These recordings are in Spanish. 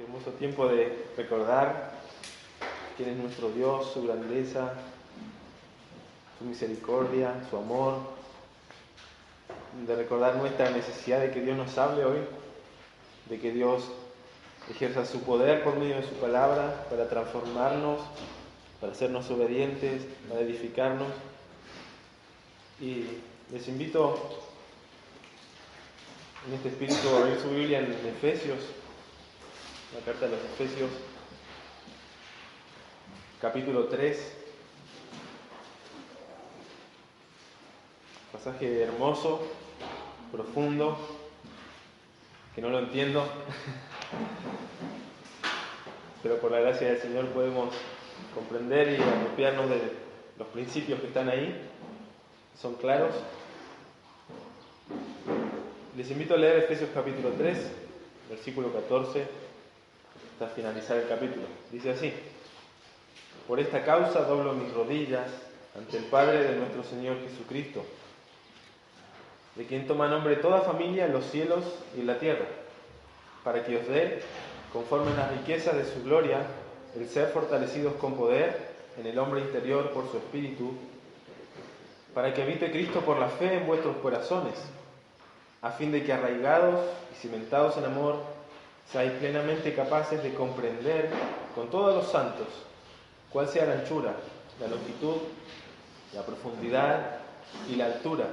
hermoso tiempo de recordar quién es nuestro Dios, su grandeza, su misericordia, su amor, de recordar nuestra necesidad de que Dios nos hable hoy, de que Dios ejerza su poder por medio de su palabra para transformarnos, para hacernos obedientes, para edificarnos. Y les invito en este espíritu a abrir su Biblia en Efesios, la carta a los Efesios, capítulo 3, pasaje hermoso, profundo, que no lo entiendo, pero por la gracia del Señor podemos comprender y apropiarnos de los principios que están ahí, son claros. Les invito a leer Efesios capítulo 3, versículo 14, hasta finalizar el capítulo. Dice así: por esta causa doblo mis rodillas ante el Padre de nuestro Señor Jesucristo, de quien toma nombre toda familia en los cielos y en la tierra, para que os dé, conforme a las riquezas de su gloria, el ser fortalecidos con poder en el hombre interior por su Espíritu, para que habite Cristo por la fe en vuestros corazones, a fin de que arraigados y cimentados en amor, seáis plenamente capaces de comprender con todos los santos cuál sea la anchura, la longitud, la profundidad y la altura,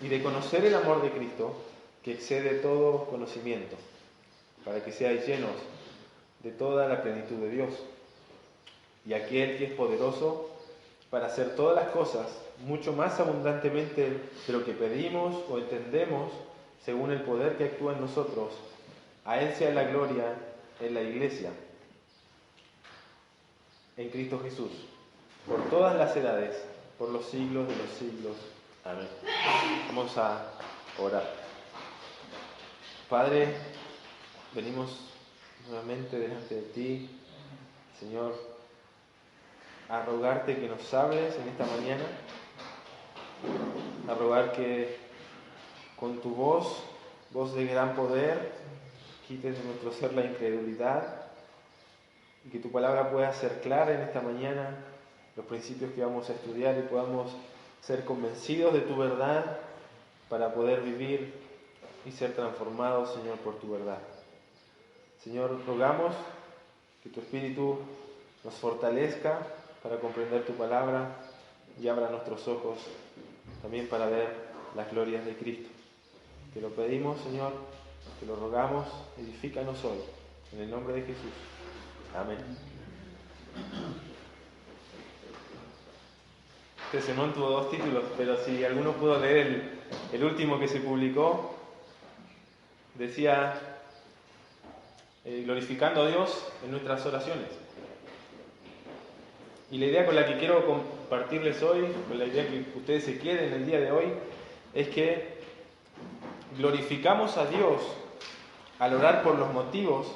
y de conocer el amor de Cristo, que excede todo conocimiento, para que seáis llenos de toda la plenitud de Dios. Y aquel que es poderoso para hacer todas las cosas mucho más abundantemente de lo que pedimos o entendemos, según el poder que actúa en nosotros, a Él sea la gloria en la Iglesia, en Cristo Jesús, por todas las edades, por los siglos de los siglos. Amén. Vamos a orar. Padre, venimos nuevamente delante de ti, Señor, a rogarte que nos hables en esta mañana, a rogar que con tu voz de gran poder, quites de nuestro ser la incredulidad y que tu palabra pueda ser clara en esta mañana, los principios que vamos a estudiar, y podamos ser convencidos de tu verdad para poder vivir y ser transformados, Señor, por tu verdad. Señor, rogamos que tu Espíritu nos fortalezca para comprender tu palabra y abra nuestros ojos también para ver las glorias de Cristo. Te lo pedimos, Señor, te lo rogamos, edifícanos hoy, en el nombre de Jesús. Amén. Este sermón tuvo 2 títulos, pero si alguno pudo leer el último que se publicó, decía glorificando a Dios en nuestras oraciones. Y la idea con la que quiero compartirles hoy, con la idea que ustedes se queden el día de hoy, es que glorificamos a Dios al orar por los motivos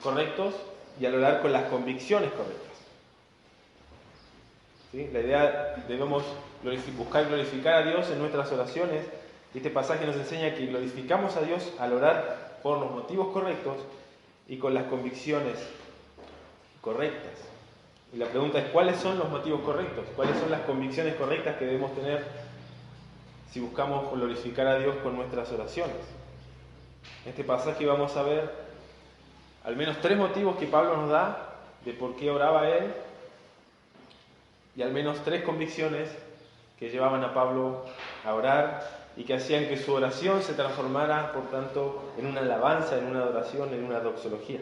correctos y al orar con las convicciones correctas. ¿Sí? La idea, debemos buscar glorificar a Dios en nuestras oraciones, y este pasaje nos enseña que glorificamos a Dios al orar por los motivos correctos y con las convicciones correctas. Y la pregunta es, ¿cuáles son los motivos correctos? ¿Cuáles son las convicciones correctas que debemos tener si buscamos glorificar a Dios con nuestras oraciones? En este pasaje vamos a ver al menos 3 motivos que Pablo nos da de por qué oraba él, y al menos 3 convicciones que llevaban a Pablo a orar y que hacían que su oración se transformara, por tanto, en una alabanza, en una adoración, en una doxología.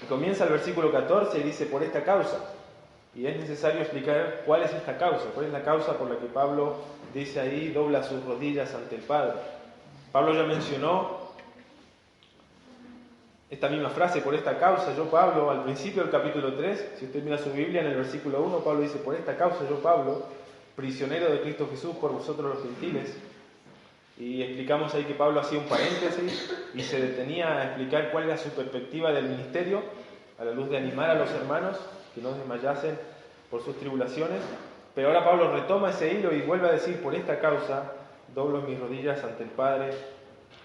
Y comienza el versículo 14 y dice: por esta causa. Y es necesario explicar cuál es esta causa, cuál es la causa por la que Pablo dice ahí, dobla sus rodillas ante el Padre. Pablo ya mencionó esta misma frase, por esta causa, yo Pablo, al principio del capítulo 3, si usted mira su Biblia, en el versículo 1, Pablo dice: por esta causa, yo Pablo, prisionero de Cristo Jesús por vosotros los gentiles. Y explicamos ahí que Pablo hacía un paréntesis y se detenía a explicar cuál era su perspectiva del ministerio, a la luz de animar a los hermanos que no desmayasen por sus tribulaciones. Pero ahora Pablo retoma ese hilo y vuelve a decir: por esta causa doblo mis rodillas ante el Padre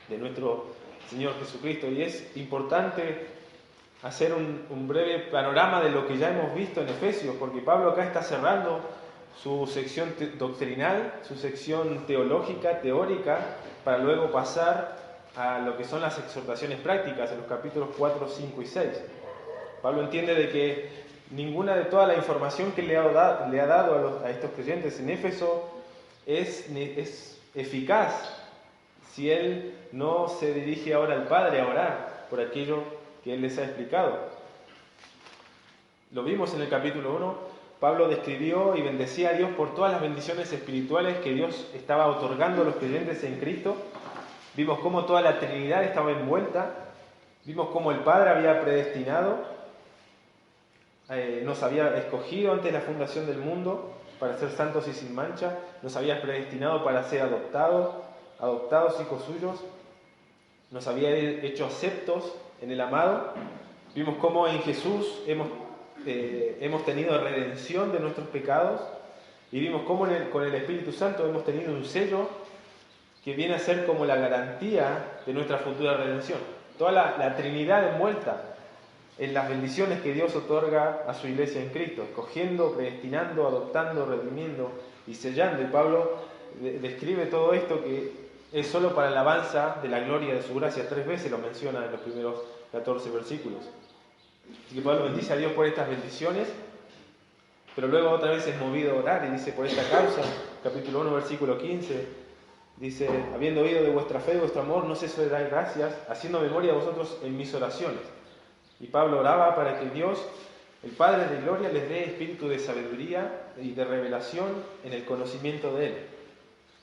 de nuestro Señor Jesucristo. Y es importante hacer un breve panorama de lo que ya hemos visto en Efesios, porque Pablo acá está cerrando su sección doctrinal, su sección teológica, teórica, para luego pasar a lo que son las exhortaciones prácticas en los capítulos 4, 5 y 6. Pablo entiende de que ninguna de toda la información que le ha dado a estos creyentes en Éfeso es eficaz si él no se dirige ahora al Padre a orar por aquello que él les ha explicado. Lo vimos en el capítulo 1. Pablo describió y bendecía a Dios por todas las bendiciones espirituales que Dios estaba otorgando a los creyentes en Cristo. Vimos cómo toda la Trinidad estaba envuelta. Vimos cómo el Padre había predestinado, nos había escogido antes de la fundación del mundo para ser santos y sin mancha. Nos había predestinado para ser adoptados hijos suyos. Nos había hecho aceptos en el amado. Vimos cómo en Jesús hemos tenido redención de nuestros pecados, y vimos cómo con el Espíritu Santo hemos tenido un sello que viene a ser como la garantía de nuestra futura redención. Toda la Trinidad envuelta en las bendiciones que Dios otorga a su iglesia en Cristo, escogiendo, predestinando, adoptando, redimiendo y sellando. Y Pablo describe todo esto que es solo para la alabanza de la gloria de su gracia. 3 veces lo menciona en los primeros 14 versículos. Así que Pablo bendice a Dios por estas bendiciones, pero luego otra vez es movido a orar y dice: por esta causa, capítulo 1, versículo 15, dice: habiendo oído de vuestra fe y vuestro amor, no ceso de dar gracias, haciendo memoria de vosotros en mis oraciones. Y Pablo oraba para que Dios, el Padre de gloria, les dé espíritu de sabiduría y de revelación en el conocimiento de Él.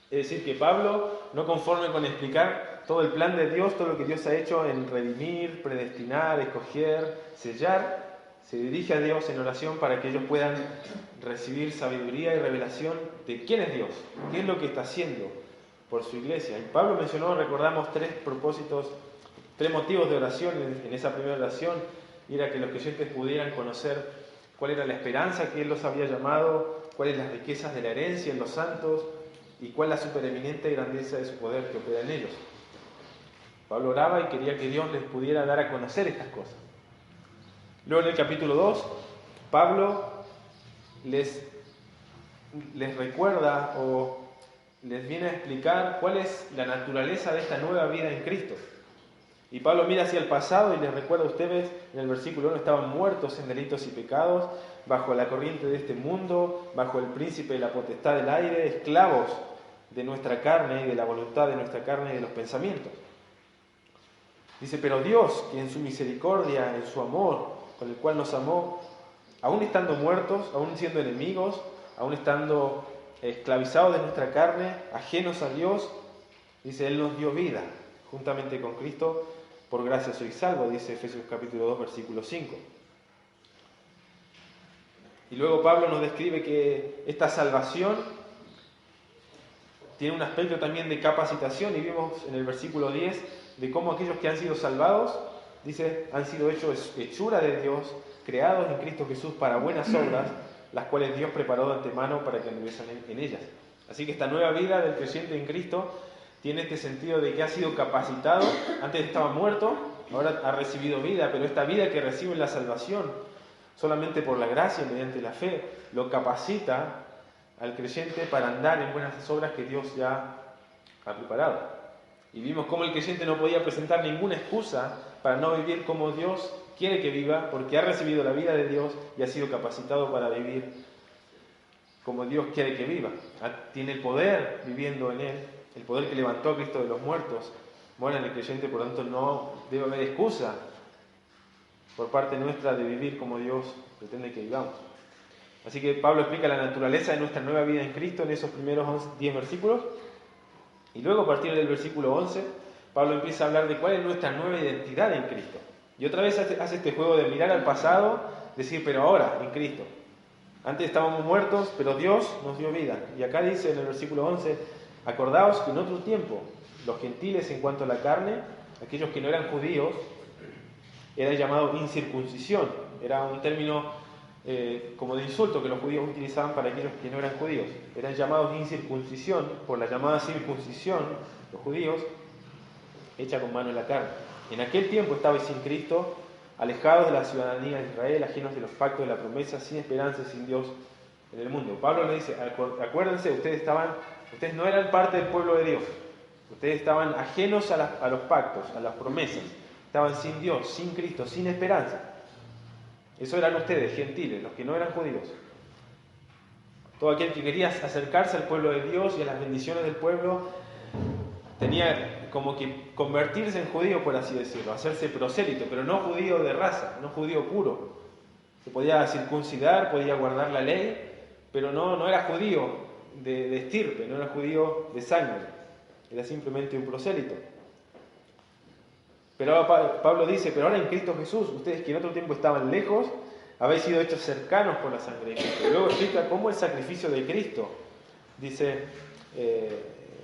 Es decir, que Pablo, no conforme con explicar todo el plan de Dios, todo lo que Dios ha hecho en redimir, predestinar, escoger, sellar, se dirige a Dios en oración para que ellos puedan recibir sabiduría y revelación de quién es Dios, qué es lo que está haciendo por su iglesia. Y Pablo mencionó, recordamos, 3 motivos de oración en esa primera oración, y era que los creyentes pudieran conocer cuál era la esperanza que Él los había llamado, cuáles las riquezas de la herencia en los santos, y cuál la supereminente grandeza de su poder que opera en ellos. Pablo oraba y quería que Dios les pudiera dar a conocer estas cosas. Luego en el capítulo 2, Pablo les recuerda o les viene a explicar cuál es la naturaleza de esta nueva vida en Cristo. Y Pablo mira hacia el pasado y les recuerda a ustedes, en el versículo 1, estaban muertos en delitos y pecados, bajo la corriente de este mundo, bajo el príncipe de la potestad del aire, esclavos de nuestra carne y de la voluntad de nuestra carne y de los pensamientos. Dice: pero Dios, que en su misericordia, en su amor, con el cual nos amó, aún estando muertos, aún siendo enemigos, aún estando esclavizados de nuestra carne, ajenos a Dios, dice, Él nos dio vida juntamente con Cristo. Por gracia sois salvos, dice Efesios capítulo 2, versículo 5. Y luego Pablo nos describe que esta salvación tiene un aspecto también de capacitación, y vimos en el versículo 10 de cómo aquellos que han sido salvados, dice, han sido hechos hechura de Dios, creados en Cristo Jesús para buenas obras, las cuales Dios preparó de antemano para que anduviesen en ellas. Así que esta nueva vida del creyente en Cristo tiene este sentido de que ha sido capacitado. Antes estaba muerto, ahora ha recibido vida, pero esta vida que recibe en la salvación, solamente por la gracia, mediante la fe, lo capacita al creyente para andar en buenas obras que Dios ya ha preparado. Y vimos cómo el creyente no podía presentar ninguna excusa para no vivir como Dios quiere que viva, porque ha recibido la vida de Dios y ha sido capacitado para vivir como Dios quiere que viva. Tiene el poder viviendo en Él, el poder que levantó a Cristo de los muertos. Mora en el creyente, por lo tanto no debe haber excusa por parte nuestra de vivir como Dios pretende que vivamos. Así que Pablo explica la naturaleza de nuestra nueva vida en Cristo en esos primeros 10 versículos. Y luego, a partir del versículo 11, Pablo empieza a hablar de cuál es nuestra nueva identidad en Cristo. Y otra vez hace este juego de mirar al pasado, decir, pero ahora, en Cristo. Antes estábamos muertos, pero Dios nos dio vida. Y acá dice en el versículo 11, acordaos que en otro tiempo, los gentiles en cuanto a la carne, aquellos que no eran judíos, era llamado incircuncisión. Era un término como de insulto que los judíos utilizaban para aquellos que no eran judíos. Eran llamados incircuncisión por la llamada circuncisión, los judíos. hecha con mano en la carne. En aquel tiempo estabais sin Cristo, alejados de la ciudadanía de Israel, ajenos de los pactos de la promesa, sin esperanza y sin Dios en el mundo. Pablo le dice, acuérdense, ustedes no eran parte del pueblo de Dios, ustedes estaban ajenos a los pactos, a las promesas, estaban sin Dios, sin Cristo, sin esperanza. Eso eran ustedes, gentiles, los que no eran judíos. Todo aquel que quería acercarse al pueblo de Dios y a las bendiciones del pueblo tenía como que convertirse en judío, por así decirlo, hacerse prosélito, pero no judío de raza, no judío puro. Se podía circuncidar, podía guardar la ley, pero no era judío de estirpe, no era judío de sangre, era simplemente un prosélito. Pero Pablo dice, pero ahora en Cristo Jesús, ustedes que en otro tiempo estaban lejos, habéis sido hechos cercanos por la sangre de Cristo. Y luego explica cómo el sacrificio de Cristo, dice,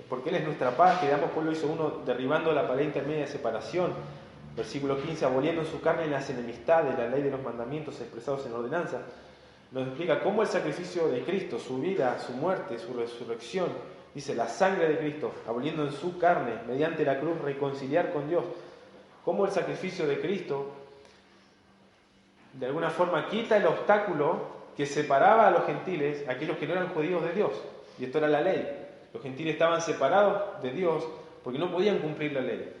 porque Él es nuestra paz, que de ambos pueblos hizo uno, derribando la pared intermedia de separación. Versículo 15, aboliendo en su carne las enemistades, la ley de los mandamientos expresados en ordenanza. Nos explica cómo el sacrificio de Cristo, su vida, su muerte, su resurrección, dice, la sangre de Cristo, aboliendo en su carne, mediante la cruz, reconciliar con Dios. Cómo el sacrificio de Cristo, de alguna forma, quita el obstáculo que separaba a los gentiles, aquellos que no eran judíos de Dios. Y esto era la ley. Los gentiles estaban separados de Dios porque no podían cumplir la ley.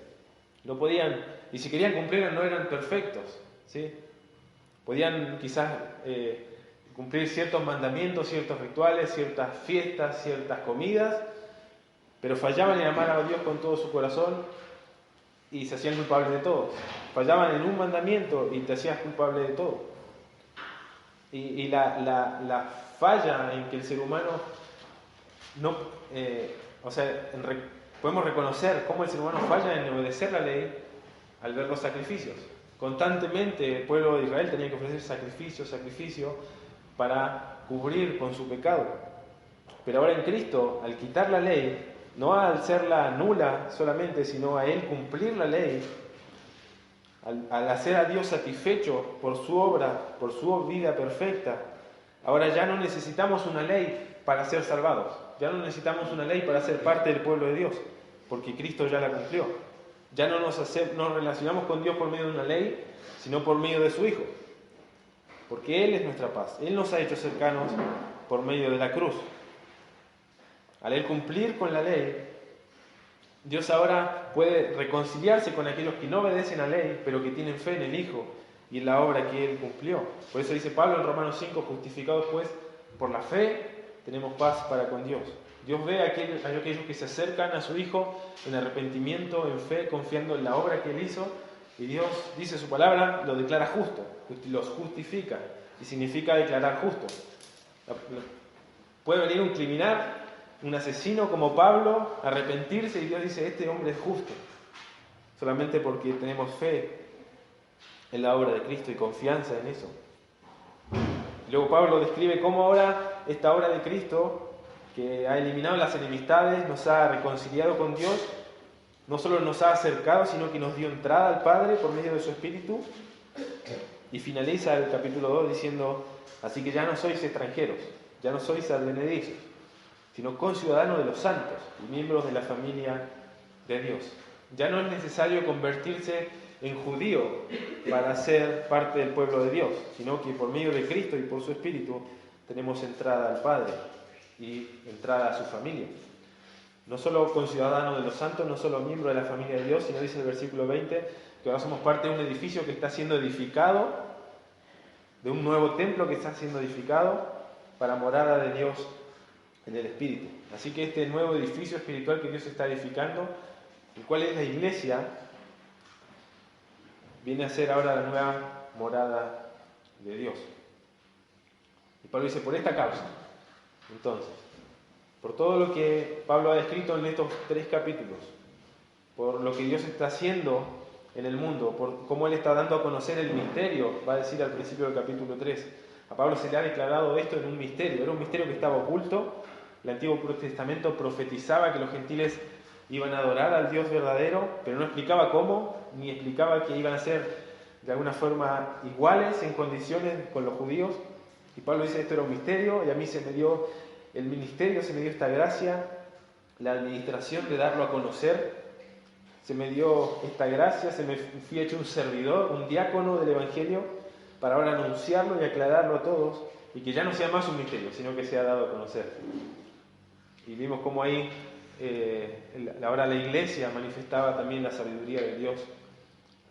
No podían, y si querían cumplirla no eran perfectos, ¿sí? Podían quizás cumplir ciertos mandamientos, ciertos rituales, ciertas fiestas, ciertas comidas, pero fallaban en amar a Dios con todo su corazón y se hacían culpables de todo. Fallaban en un mandamiento y te hacías culpable de todo. Y la falla en que el ser humano no... podemos reconocer cómo el ser humano falla en obedecer la ley al ver los sacrificios. Constantemente el pueblo de Israel tenía que ofrecer sacrificio para cubrir con su pecado. Pero ahora en Cristo, al quitar la ley, no al hacerla nula solamente, sino a Él cumplir la ley, al hacer a Dios satisfecho por su obra, por su vida perfecta, ahora ya no necesitamos una ley para ser salvados, ya no necesitamos una ley para ser parte del pueblo de Dios, porque Cristo ya la cumplió. Ya no nos relacionamos con Dios por medio de una ley, sino por medio de su Hijo, porque Él es nuestra paz. Él nos ha hecho cercanos por medio de la cruz. Al Él cumplir con la ley, Dios ahora puede reconciliarse con aquellos que no obedecen a la ley, pero que tienen fe en el Hijo y en la obra que Él cumplió. Por eso dice Pablo en Romanos 5, justificados pues por la fe, tenemos paz para con Dios. Dios ve a aquellos que se acercan a su Hijo en arrepentimiento, en fe, confiando en la obra que Él hizo, y Dios dice su palabra, lo declara justo, los justifica, y significa declarar justo. Puede venir un criminal, un asesino como Pablo, arrepentirse y Dios dice, este hombre es justo, solamente porque tenemos fe en la obra de Cristo y confianza en eso. Luego Pablo describe cómo ahora esta obra de Cristo, que ha eliminado las enemistades, nos ha reconciliado con Dios, no solo nos ha acercado, sino que nos dio entrada al Padre por medio de su Espíritu. Y finaliza el capítulo 2 diciendo, así que ya no sois extranjeros, ya no sois advenedizos, sino conciudadanos de los santos y miembros de la familia de Dios. Ya no es necesario convertirse en judío para ser parte del pueblo de Dios, sino que por medio de Cristo y por su Espíritu tenemos entrada al Padre y entrada a su familia. No solo conciudadanos de los santos, no solo miembros de la familia de Dios, sino dice el versículo 20 que ahora somos parte de un edificio que está siendo edificado, de un nuevo templo que está siendo edificado para morada de Dios en el Espíritu. Así que este nuevo edificio espiritual que Dios está edificando, el cual es la iglesia, viene a ser ahora la nueva morada de Dios. Y Pablo dice, por esta causa, entonces, por todo lo que Pablo ha descrito en estos 3 capítulos, por lo que Dios está haciendo en el mundo, por cómo Él está dando a conocer el misterio, va a decir al principio del capítulo 3. A Pablo se le ha declarado esto en un misterio, era un misterio que estaba oculto. El Antiguo Testamento profetizaba que los gentiles iban a adorar al Dios verdadero, pero no explicaba cómo, ni explicaba que iban a ser de alguna forma iguales en condiciones con los judíos. Y Pablo dice, esto era un misterio, y a mí se me dio esta gracia, la administración de darlo a conocer se me dio esta gracia, se me fui hecho un servidor, un diácono del Evangelio, para ahora anunciarlo y aclararlo a todos, y que ya no sea más un misterio, sino que sea dado a conocer. Y vimos cómo ahí ahora la Iglesia manifestaba también la sabiduría de Dios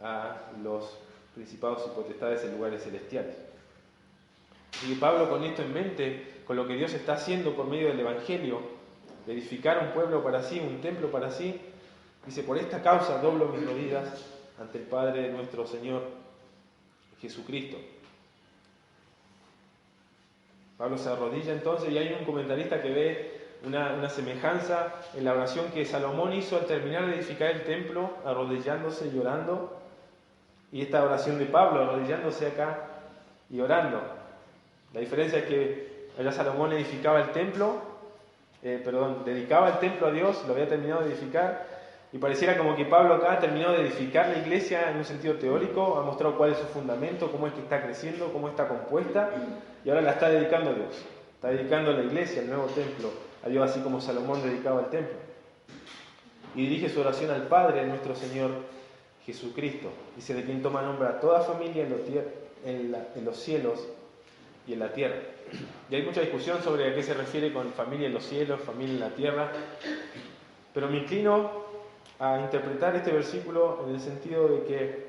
a los principados y potestades en lugares celestiales. Y Pablo, con esto en mente, con lo que Dios está haciendo por medio del Evangelio, de edificar un pueblo para sí, un templo para sí, dice: por esta causa doblo mis rodillas ante el Padre de nuestro Señor Jesucristo. Pablo se arrodilla entonces, y hay un comentarista que ve una semejanza en la oración que Salomón hizo al terminar de edificar el templo, arrodillándose y orando, y esta oración de Pablo, arrodillándose acá y orando. La diferencia es que allá Salomón edificaba el templo, dedicaba el templo a Dios, lo había terminado de edificar, y pareciera como que Pablo acá ha terminado de edificar la iglesia en un sentido teórico, ha mostrado cuál es su fundamento, cómo es que está creciendo, cómo está compuesta, y ahora la está dedicando a Dios. Está dedicando a la iglesia, al nuevo templo, a Dios, así como Salomón dedicaba el templo. Y dirige su oración al Padre, nuestro Señor Jesucristo. Dice: de quien toma nombre a toda familia en los cielos y en la tierra. Y hay mucha discusión sobre a qué se refiere con familia en los cielos, familia en la tierra, pero me inclino a interpretar este versículo en el sentido de que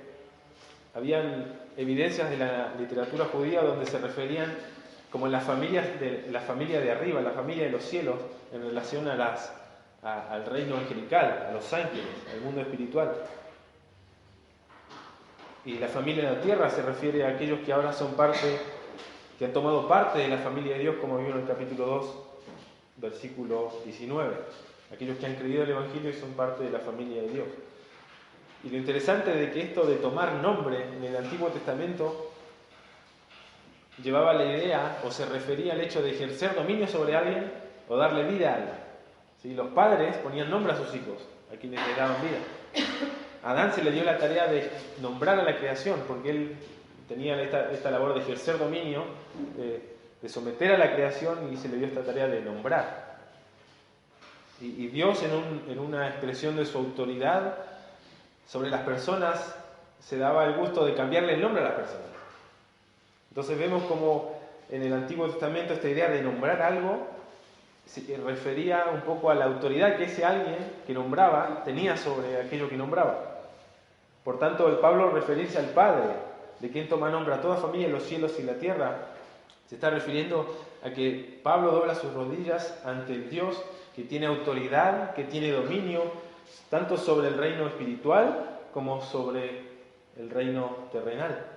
habían evidencias de la literatura judía donde se referían como la familia de arriba, la familia de los cielos, en relación al reino angelical, a los ángeles, al mundo espiritual. Y la familia de la tierra se refiere a aquellos que ahora son que han tomado parte de la familia de Dios, como vimos en el capítulo 2, versículo 19. Aquellos que han creído el Evangelio y son parte de la familia de Dios. Y lo interesante de que esto de tomar nombre en el Antiguo Testamento llevaba la idea, o se refería al hecho de ejercer dominio sobre alguien o darle vida a alguien. ¿Sí? Los padres ponían nombre a sus hijos, a quienes le daban vida. A Adán se le dio la tarea de nombrar a la creación, porque él tenía esta labor de ejercer dominio, de someter a la creación, y se le dio esta tarea de nombrar. Y Dios, en una expresión de su autoridad sobre las personas, se daba el gusto de cambiarle el nombre a las personas. Entonces vemos como en el Antiguo Testamento esta idea de nombrar algo se refería un poco a la autoridad que ese alguien que nombraba tenía sobre aquello que nombraba. Por tanto, el Pablo, referirse al Padre, de quien toma nombre a toda familia en los cielos y la tierra, se está refiriendo a que Pablo dobla sus rodillas ante el Dios que tiene autoridad, que tiene dominio, tanto sobre el reino espiritual como sobre el reino terrenal.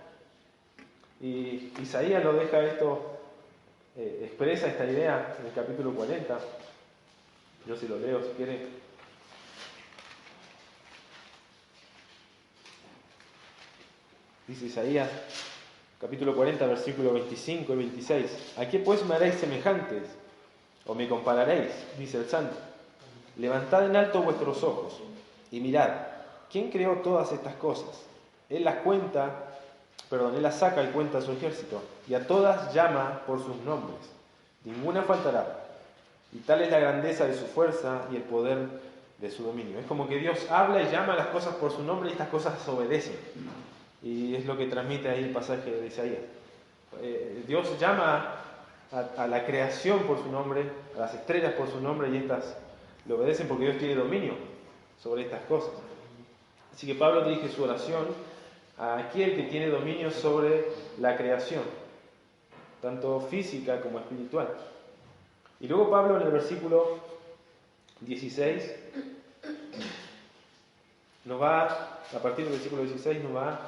Y Isaías lo deja esto, expresa esta idea en el capítulo 40. Yo se lo leo si quieren. Dice Isaías, capítulo 40, versículos 25 y 26. ¿A qué pues me haréis semejantes? ¿O me compararéis? Dice el Santo. Levantad en alto vuestros ojos y mirad, ¿quién creó todas estas cosas? Él las saca y cuenta a su ejército, y a todas llama por sus nombres. Ninguna faltará. Y tal es la grandeza de su fuerza y el poder de su dominio. Es como que Dios habla y llama a las cosas por su nombre, y estas cosas obedecen. Y es lo que transmite ahí el pasaje de Isaías. Dios llama a la creación por su nombre, a las estrellas por su nombre, y estas le obedecen porque Dios tiene dominio sobre estas cosas. Así que Pablo dirige su oración a aquel que tiene dominio sobre la creación, tanto física como espiritual. Y luego Pablo, en el versículo 16, a partir del versículo 16, nos va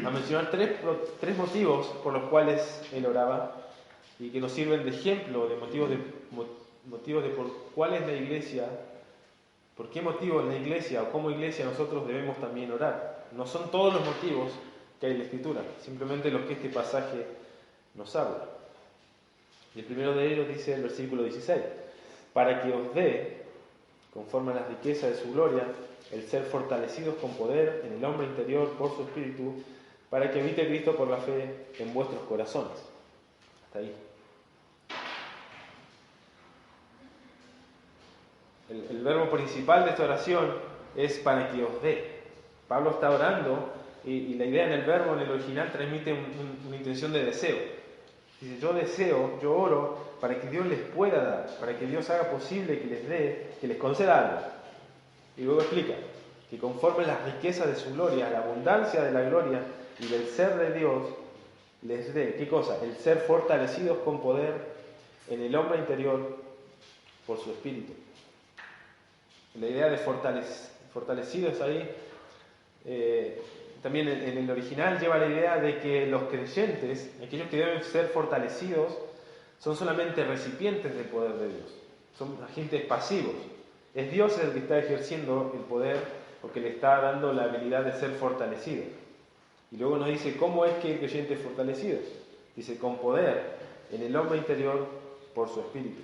a mencionar tres motivos por los cuales él oraba, y que nos sirven de ejemplo, de motivos de por cuál es la iglesia, por qué motivo en la iglesia o como iglesia nosotros debemos también orar. No son todos los motivos que hay en la Escritura, simplemente los que este pasaje nos habla. Y el primero de ellos dice el versículo 16: para que os dé, conforme a las riquezas de su gloria, el ser fortalecidos con poder en el hombre interior por su espíritu, para que habite Cristo por la fe en vuestros corazones. Hasta ahí. El verbo principal de esta oración es para que os dé. Pablo está orando y la idea en el verbo, en el original, transmite una intención de deseo. Dice, yo deseo, yo oro para que Dios les pueda dar, para que Dios haga posible que les dé, que les conceda algo. Y luego explica que conforme las riquezas de su gloria, la abundancia de la gloria y del ser de Dios, les dé, ¿qué cosa? El ser fortalecidos con poder en el hombre interior por su espíritu. La idea de fortalecidos ahí, también en el original lleva la idea de que los creyentes, aquellos que deben ser fortalecidos, son solamente recipientes del poder de Dios, son agentes pasivos. Es Dios el que está ejerciendo el poder porque le está dando la habilidad de ser fortalecido. Y luego nos dice cómo es que el creyente es fortalecido. Dice, con poder en el hombre interior por su espíritu.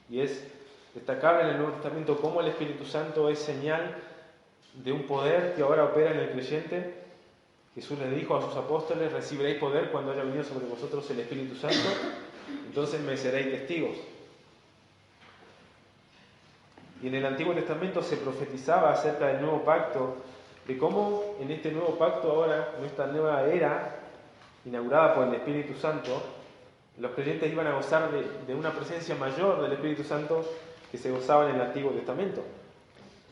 Y es destacable en el Nuevo Testamento cómo el Espíritu Santo es señal de un poder que ahora opera en el creyente. Jesús les dijo a sus apóstoles, recibiréis poder cuando haya venido sobre vosotros el Espíritu Santo, entonces me seréis testigos. Y en el Antiguo Testamento se profetizaba acerca del nuevo pacto, de cómo en este nuevo pacto ahora, en esta nueva era, inaugurada por el Espíritu Santo, los creyentes iban a gozar de una presencia mayor del Espíritu Santo que se gozaba en el Antiguo Testamento.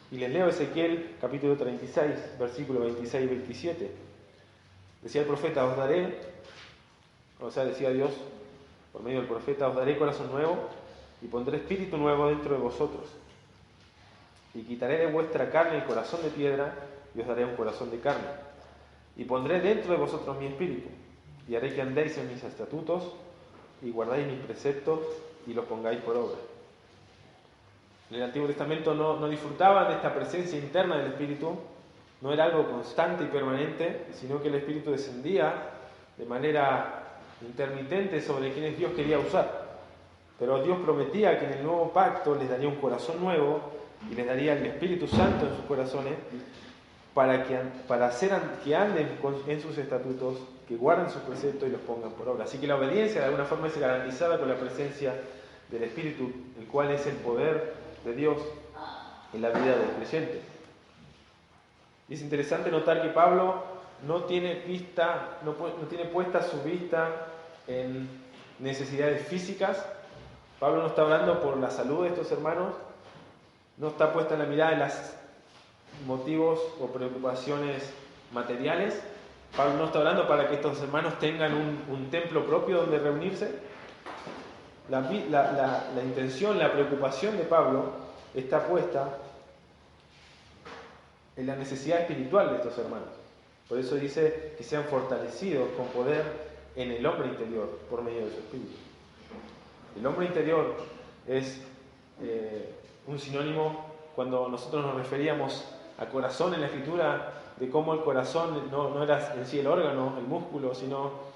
Y les leo Ezequiel capítulo 36, versículos 26 y 27. Decía el profeta, os daré, decía Dios por medio del profeta, os daré corazón nuevo y pondré espíritu nuevo dentro de vosotros. Y quitaré de vuestra carne el corazón de piedra y os daré un corazón de carne. Y pondré dentro de vosotros mi espíritu y haré que andéis en mis estatutos y guardáis mis preceptos y los pongáis por obra. En el Antiguo Testamento no disfrutaban de esta presencia interna del Espíritu, no era algo constante y permanente, sino que el Espíritu descendía de manera intermitente sobre quienes Dios quería usar. Pero Dios prometía que en el nuevo pacto les daría un corazón nuevo y les daría el Espíritu Santo en sus corazones para hacer que anden en sus estatutos, que guarden sus preceptos y los pongan por obra. Así que la obediencia de alguna forma es garantizada con la presencia del Espíritu, el cual es el poder de Dios en la vida del creyente. Y es interesante notar que Pablo no tiene puesta su vista en necesidades físicas. Pablo no está orando por la salud de estos hermanos, no está puesta la mirada en los motivos o preocupaciones materiales. Pablo no está orando para que estos hermanos tengan un templo propio donde reunirse. La intención, la preocupación de Pablo está puesta en la necesidad espiritual de estos hermanos. Por eso dice que sean fortalecidos con poder en el hombre interior por medio de su espíritu. El hombre interior es un sinónimo cuando nosotros nos referíamos a corazón en la Escritura, de cómo el corazón no era en sí el órgano, el músculo, sino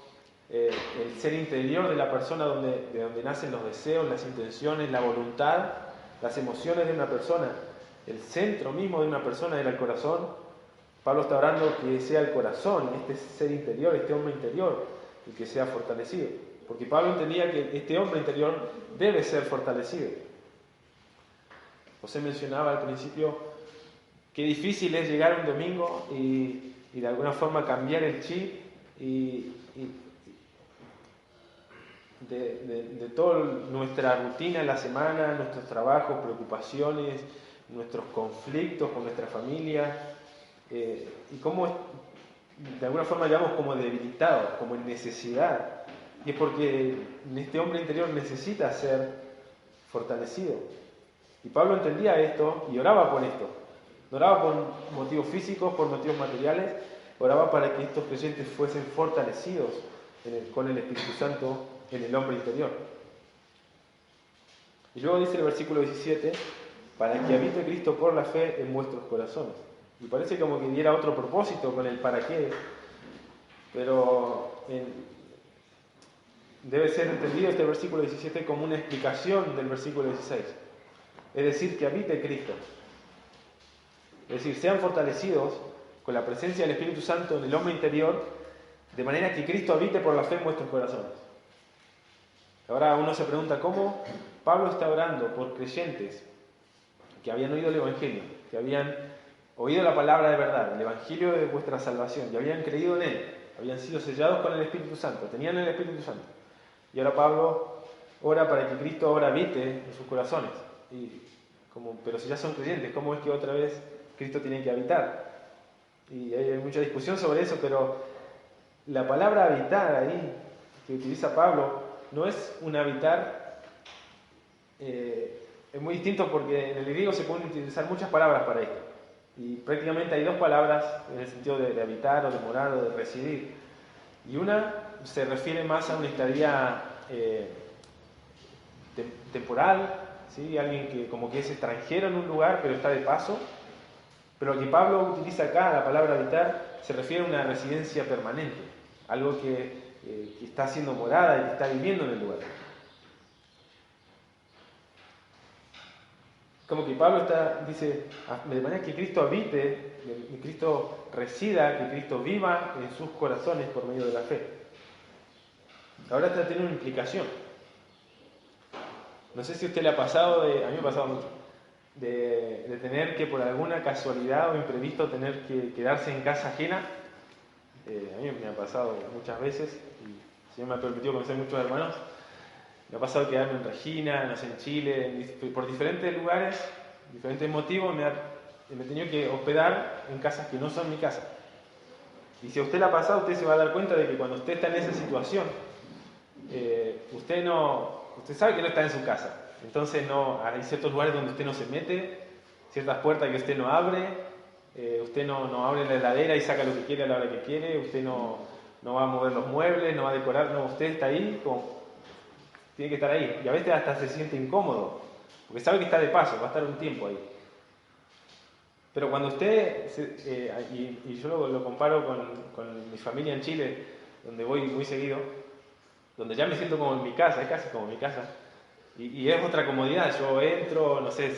el ser interior de la persona de donde nacen los deseos, las intenciones, la voluntad, las emociones de una persona. El centro mismo de una persona era el corazón. Pablo está orando que sea el corazón, este ser interior, este hombre interior, el que sea fortalecido. Porque Pablo entendía que este hombre interior debe ser fortalecido. José mencionaba al principio qué difícil es llegar un domingo y de alguna forma cambiar el chip de toda nuestra rutina en la semana, nuestros trabajos, preocupaciones, nuestros conflictos con nuestra familia, y cómo de alguna forma llamamos como debilitados, como en necesidad. Y es porque este hombre interior necesita ser fortalecido. Y Pablo entendía esto y oraba por esto. No oraba por motivos físicos, por motivos materiales, oraba para que estos creyentes fuesen fortalecidos con el Espíritu Santo en el hombre interior. Y luego dice el versículo 17, para que habite Cristo por la fe en vuestros corazones. Y parece como que diera otro propósito con el para qué, pero debe ser entendido este versículo 17 como una explicación del versículo 16. Es decir, que habite Cristo. Es decir, sean fortalecidos con la presencia del Espíritu Santo en el hombre interior, de manera que Cristo habite por la fe en vuestros corazones. Ahora uno se pregunta, ¿cómo Pablo está orando por creyentes que habían oído el Evangelio, que habían oído la palabra de verdad, el Evangelio de vuestra salvación, y habían creído en él, habían sido sellados con el Espíritu Santo, tenían el Espíritu Santo. Y ahora Pablo ora para que Cristo ahora habite en sus corazones. Pero si ya son creyentes, ¿cómo es que otra vez Cristo tiene que habitar? Y hay mucha discusión sobre eso, pero la palabra habitar ahí, que utiliza Pablo, no es un habitar, es muy distinto porque en el griego se pueden utilizar muchas palabras para esto. Y prácticamente hay dos palabras en el sentido de habitar o de morar o de residir. Y una se refiere más a una estadía temporal, ¿sí? Alguien que como que es extranjero en un lugar pero está de paso. Pero lo que Pablo utiliza acá, la palabra habitar, se refiere a una residencia permanente, algo que está haciendo morada y que está viviendo en el lugar. Como que Pablo dice, de manera que Cristo habite, que Cristo resida, que Cristo viva en sus corazones por medio de la fe. Ahora esto tiene una implicación. No sé si a usted le ha pasado, a mí me ha pasado mucho, de tener que por alguna casualidad o imprevisto tener que quedarse en casa ajena. A mí me ha pasado muchas veces, y el Señor me ha permitido conocer muchos hermanos. Me ha pasado quedarme en Regina, no sé, en Chile, por diferentes lugares, diferentes motivos, me he tenido que hospedar en casas que no son mi casa. Y si a usted le ha pasado, usted se va a dar cuenta de que cuando usted está en esa situación, usted sabe que no está en su casa. Entonces hay ciertos lugares donde usted no se mete, ciertas puertas que usted no abre, usted no abre la heladera y saca lo que quiere a la hora que quiere, usted no va a mover los muebles, no va a decorar, no, usted está ahí tiene que estar ahí. Y a veces hasta se siente incómodo, porque sabe que está de paso, va a estar un tiempo ahí. Pero cuando usted, y yo lo comparo con mi familia en Chile, donde voy muy seguido, donde ya me siento como en mi casa, es casi como mi casa, y es otra comodidad. Yo entro, no sé,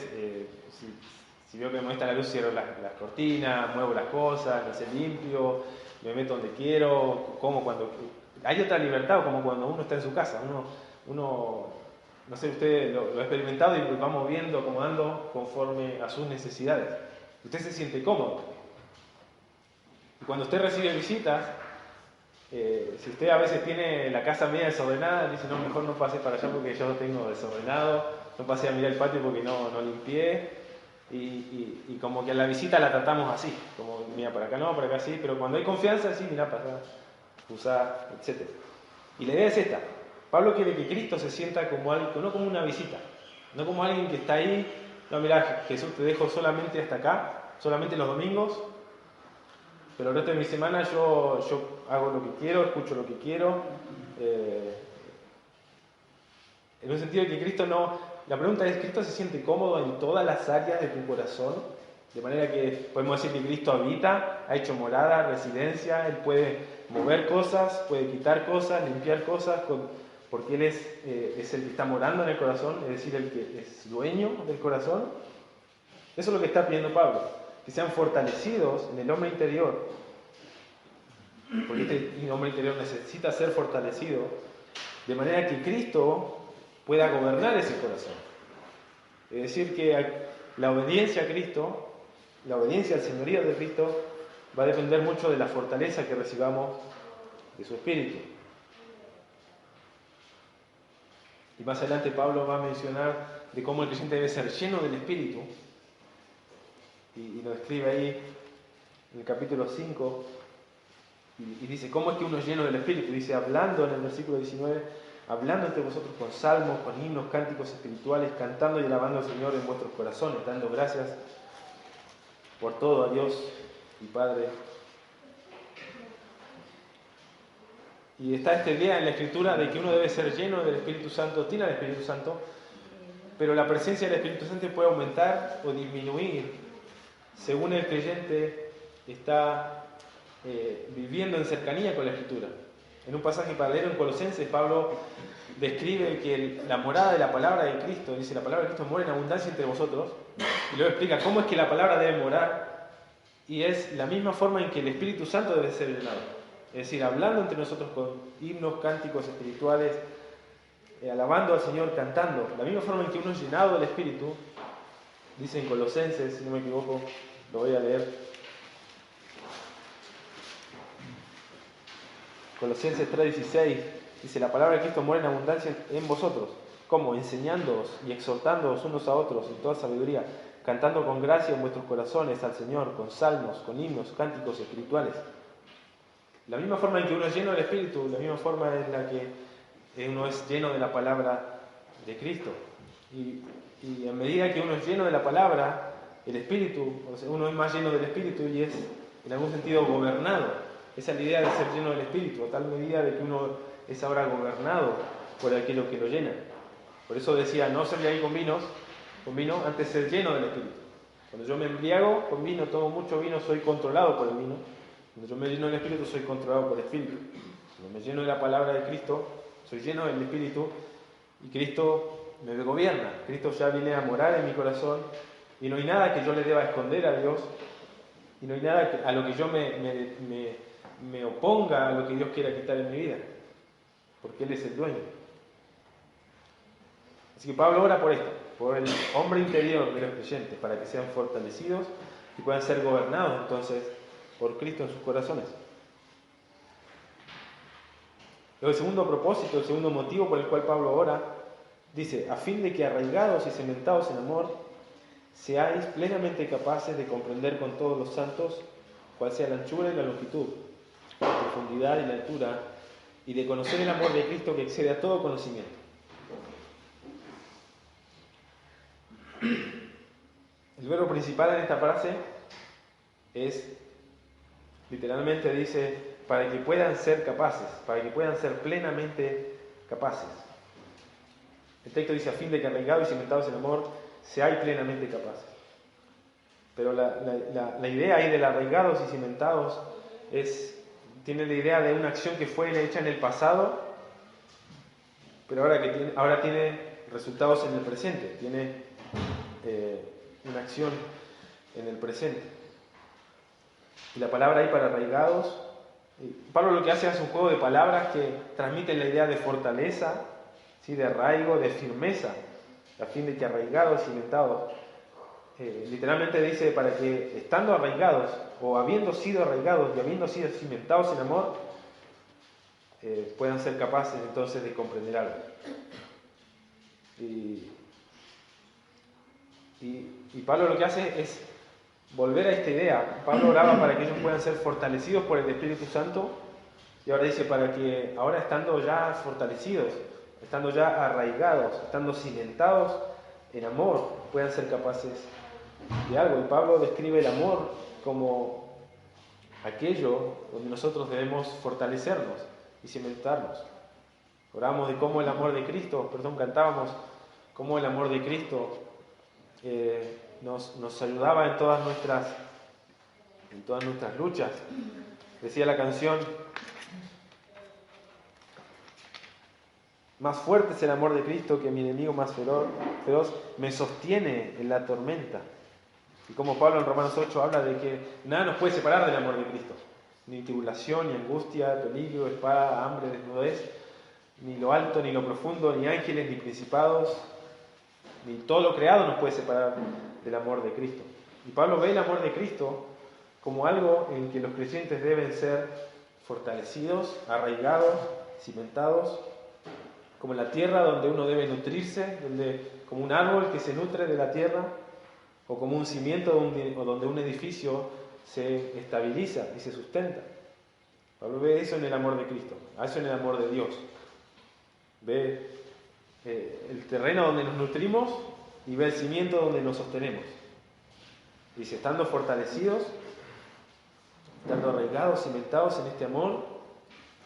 si veo que me molesta la luz, cierro las cortinas, muevo las cosas, no sé, limpio, me meto donde quiero, como cuando... Hay otra libertad, como cuando uno está en su casa, uno, no sé, usted lo ha experimentado y va moviendo, acomodando conforme a sus necesidades. Usted se siente cómodo. Y cuando usted recibe visitas, si usted a veces tiene la casa media desordenada, dice, no, mejor no pase para allá porque yo lo tengo desordenado, no pasé a mirar el patio porque no limpié, y como que a la visita la tratamos así, como, mira, por acá no, por acá sí, pero cuando hay confianza, sí, mira, pasá, usá, etc. Y la idea es esta. Pablo quiere que Cristo se sienta como algo, no como una visita, no como alguien que está ahí, no, mira, Jesús, te dejo solamente hasta acá, solamente los domingos, pero el resto de mi semana yo hago lo que quiero, escucho lo que quiero. En un sentido de que Cristo no... La pregunta es, ¿Cristo se siente cómodo en todas las áreas de tu corazón? De manera que podemos decir que Cristo habita, ha hecho morada, residencia, Él puede mover cosas, puede quitar cosas, limpiar cosas, porque Él es el que está morando en el corazón, es decir, el que es dueño del corazón. Eso es lo que está pidiendo Pablo, que sean fortalecidos en el hombre interior, porque este hombre interior necesita ser fortalecido, de manera que Cristo pueda gobernar ese corazón. Es decir, que la obediencia a Cristo, la obediencia al señorío de Cristo, va a depender mucho de la fortaleza que recibamos de su Espíritu. Y más adelante Pablo va a mencionar de cómo el creyente debe ser lleno del Espíritu, y lo describe ahí en el capítulo 5, y dice, ¿cómo es que uno es lleno del Espíritu? Dice, hablando en el versículo 19, hablando entre vosotros con salmos, con himnos, cánticos espirituales, cantando y alabando al Señor en vuestros corazones, dando gracias por todo a Dios y Padre. Y está esta idea en la Escritura de que uno debe ser lleno del Espíritu Santo, tiene el Espíritu Santo, pero la presencia del Espíritu Santo puede aumentar o disminuir según el creyente está viviendo en cercanía con la Escritura. En un pasaje paralelo en Colosenses, Pablo describe que la morada de la palabra de Cristo, dice, la palabra de Cristo mora en abundancia entre vosotros, y luego explica cómo es que la palabra debe morar, y es la misma forma en que el Espíritu Santo debe ser llenado. Es decir, hablando entre nosotros con himnos, cánticos espirituales, alabando al Señor, cantando. La misma forma en que uno es llenado del Espíritu, Dice en Colosenses, si no me equivoco, lo voy a leer. Colosenses 3:16 dice: la palabra de Cristo mora en abundancia en vosotros, como enseñándoos y exhortándoos unos a otros en toda sabiduría, cantando con gracia en vuestros corazones al Señor, con salmos, con himnos, cánticos espirituales. La misma forma en que uno es lleno del Espíritu, la misma forma en la que uno es lleno de la palabra de Cristo. Y a medida que uno es lleno de la palabra, el Espíritu, o sea, uno es más lleno del Espíritu y es en algún sentido gobernado. Esa es la idea de ser lleno del Espíritu, a tal medida de que uno es ahora gobernado por aquello que lo llena. Por eso decía, no se ahí con vino, antes ser lleno del Espíritu. Cuando yo me embriago con vino, tomo mucho vino, soy controlado por el vino. Cuando yo me lleno del Espíritu, soy controlado por el Espíritu. Cuando me lleno de la palabra de Cristo, soy lleno del Espíritu y Cristo me gobierna. Cristo ya viene a morar en mi corazón y no hay nada que yo le deba esconder a Dios y no hay nada a lo que yo me oponga a lo que Dios quiera quitar en mi vida, porque Él es el dueño. Así que Pablo ora por esto, por el hombre interior de los creyentes, para que sean fortalecidos y puedan ser gobernados entonces por Cristo en sus corazones. Luego el segundo propósito, el segundo motivo por el cual Pablo ora, dice: a fin de que arraigados y cementados en amor, seáis plenamente capaces de comprender con todos los santos cuál sea la anchura y la longitud, la profundidad y la altura, y de conocer el amor de Cristo que excede a todo conocimiento. El verbo principal en esta frase es, literalmente dice, para que puedan ser capaces, para que puedan ser plenamente capaces. El texto dice: a fin de que arraigados y cimentados en amor, seáis plenamente capaces. Pero la idea ahí del arraigados y cimentados tiene la idea de una acción que fue hecha en el pasado, pero ahora tiene resultados en el presente, tiene una acción en el presente. Y la palabra ahí para arraigados, Pablo lo que hace es un juego de palabras que transmiten la idea de fortaleza, ¿sí? De arraigo, de firmeza, a fin de que arraigados y cimentados, literalmente dice para que estando arraigados o habiendo sido arraigados y habiendo sido cimentados en amor, puedan ser capaces entonces de comprender algo. Y Pablo lo que hace es volver a esta idea. Pablo oraba para que ellos puedan ser fortalecidos por el Espíritu Santo, y ahora dice para que ahora estando ya fortalecidos, estando ya arraigados, estando cimentados en amor, puedan ser capaces de algo. Y Pablo describe el amor como aquello donde nosotros debemos fortalecernos y cimentarnos. Oramos de cómo el amor de Cristo, cantábamos cómo el amor de Cristo nos ayudaba en todas nuestras luchas. Decía la canción: más fuerte es el amor de Cristo que mi enemigo más feroz me sostiene en la tormenta. Y como Pablo en Romanos 8 habla de que nada nos puede separar del amor de Cristo, ni tribulación, ni angustia, peligro, espada, hambre, desnudez, ni lo alto, ni lo profundo, ni ángeles, ni principados, ni todo lo creado nos puede separar del amor de Cristo. Y Pablo ve el amor de Cristo como algo en que los creyentes deben ser fortalecidos, arraigados, cimentados, como la tierra donde uno debe nutrirse, como un árbol que se nutre de la tierra, o como un cimiento donde un edificio se estabiliza y se sustenta. Pablo ve eso en el amor de Cristo, eso en el amor de Dios. Ve el terreno donde nos nutrimos y ve el cimiento donde nos sostenemos. Dice: estando fortalecidos, estando arraigados, cimentados en este amor,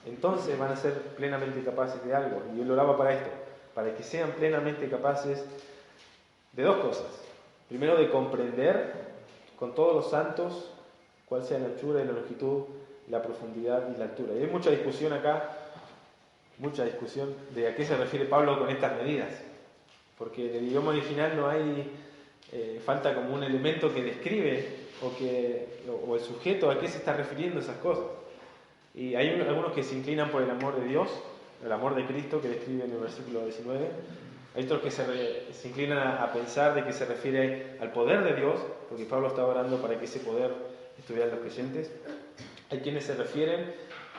entonces van a ser plenamente capaces de algo. Y él oraba para esto, para que sean plenamente capaces de dos cosas. Primero, de comprender con todos los santos cuál sea la anchura y la longitud, la profundidad y la altura. Y hay mucha discusión acá, de a qué se refiere Pablo con estas medidas. Porque en el idioma original no hay, falta como un elemento que describe o el sujeto a qué se está refiriendo esas cosas. Y hay algunos que se inclinan por el amor de Dios, el amor de Cristo que describe en el versículo 19. Hay otros que se inclinan a pensar de que se refiere al poder de Dios, porque Pablo estaba orando para que ese poder estuviera en los creyentes. Hay quienes se refieren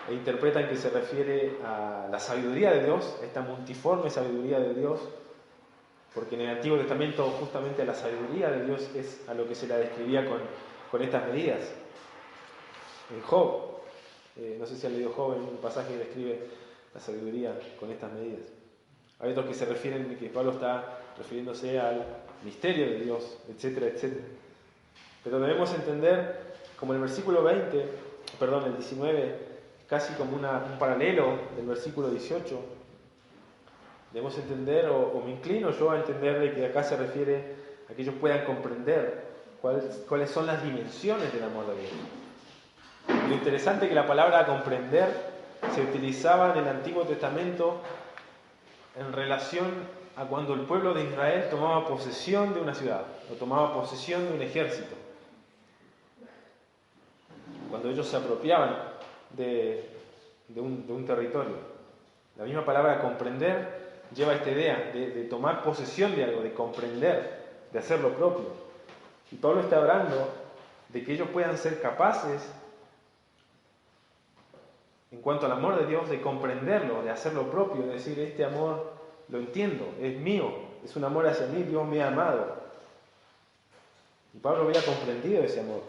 e interpretan que se refiere a la sabiduría de Dios, a esta multiforme sabiduría de Dios, porque en el Antiguo Testamento justamente la sabiduría de Dios es a lo que se la describía con estas medidas. En Job, no sé si han leído Job, en un pasaje que describe la sabiduría con estas medidas. Hay otros que se refieren, que Pablo está refiriéndose al misterio de Dios, etcétera, etcétera. Pero debemos entender, como el versículo 19, casi como un paralelo del versículo 18, debemos entender, o me inclino yo a entender de que acá se refiere a que ellos puedan comprender cuáles son las dimensiones del amor de Dios. Lo interesante es que la palabra comprender se utilizaba en el Antiguo Testamento en relación a cuando el pueblo de Israel tomaba posesión de una ciudad o tomaba posesión de un ejército. Cuando ellos se apropiaban de un territorio. La misma palabra comprender lleva esta idea de tomar posesión de algo, de comprender, de hacer lo propio. Y Pablo está hablando de que ellos puedan ser capaces, en cuanto al amor de Dios, de comprenderlo, de hacer lo propio, de decir, este amor lo entiendo, es mío, es un amor hacia mí, Dios me ha amado. Y Pablo había comprendido ese amor.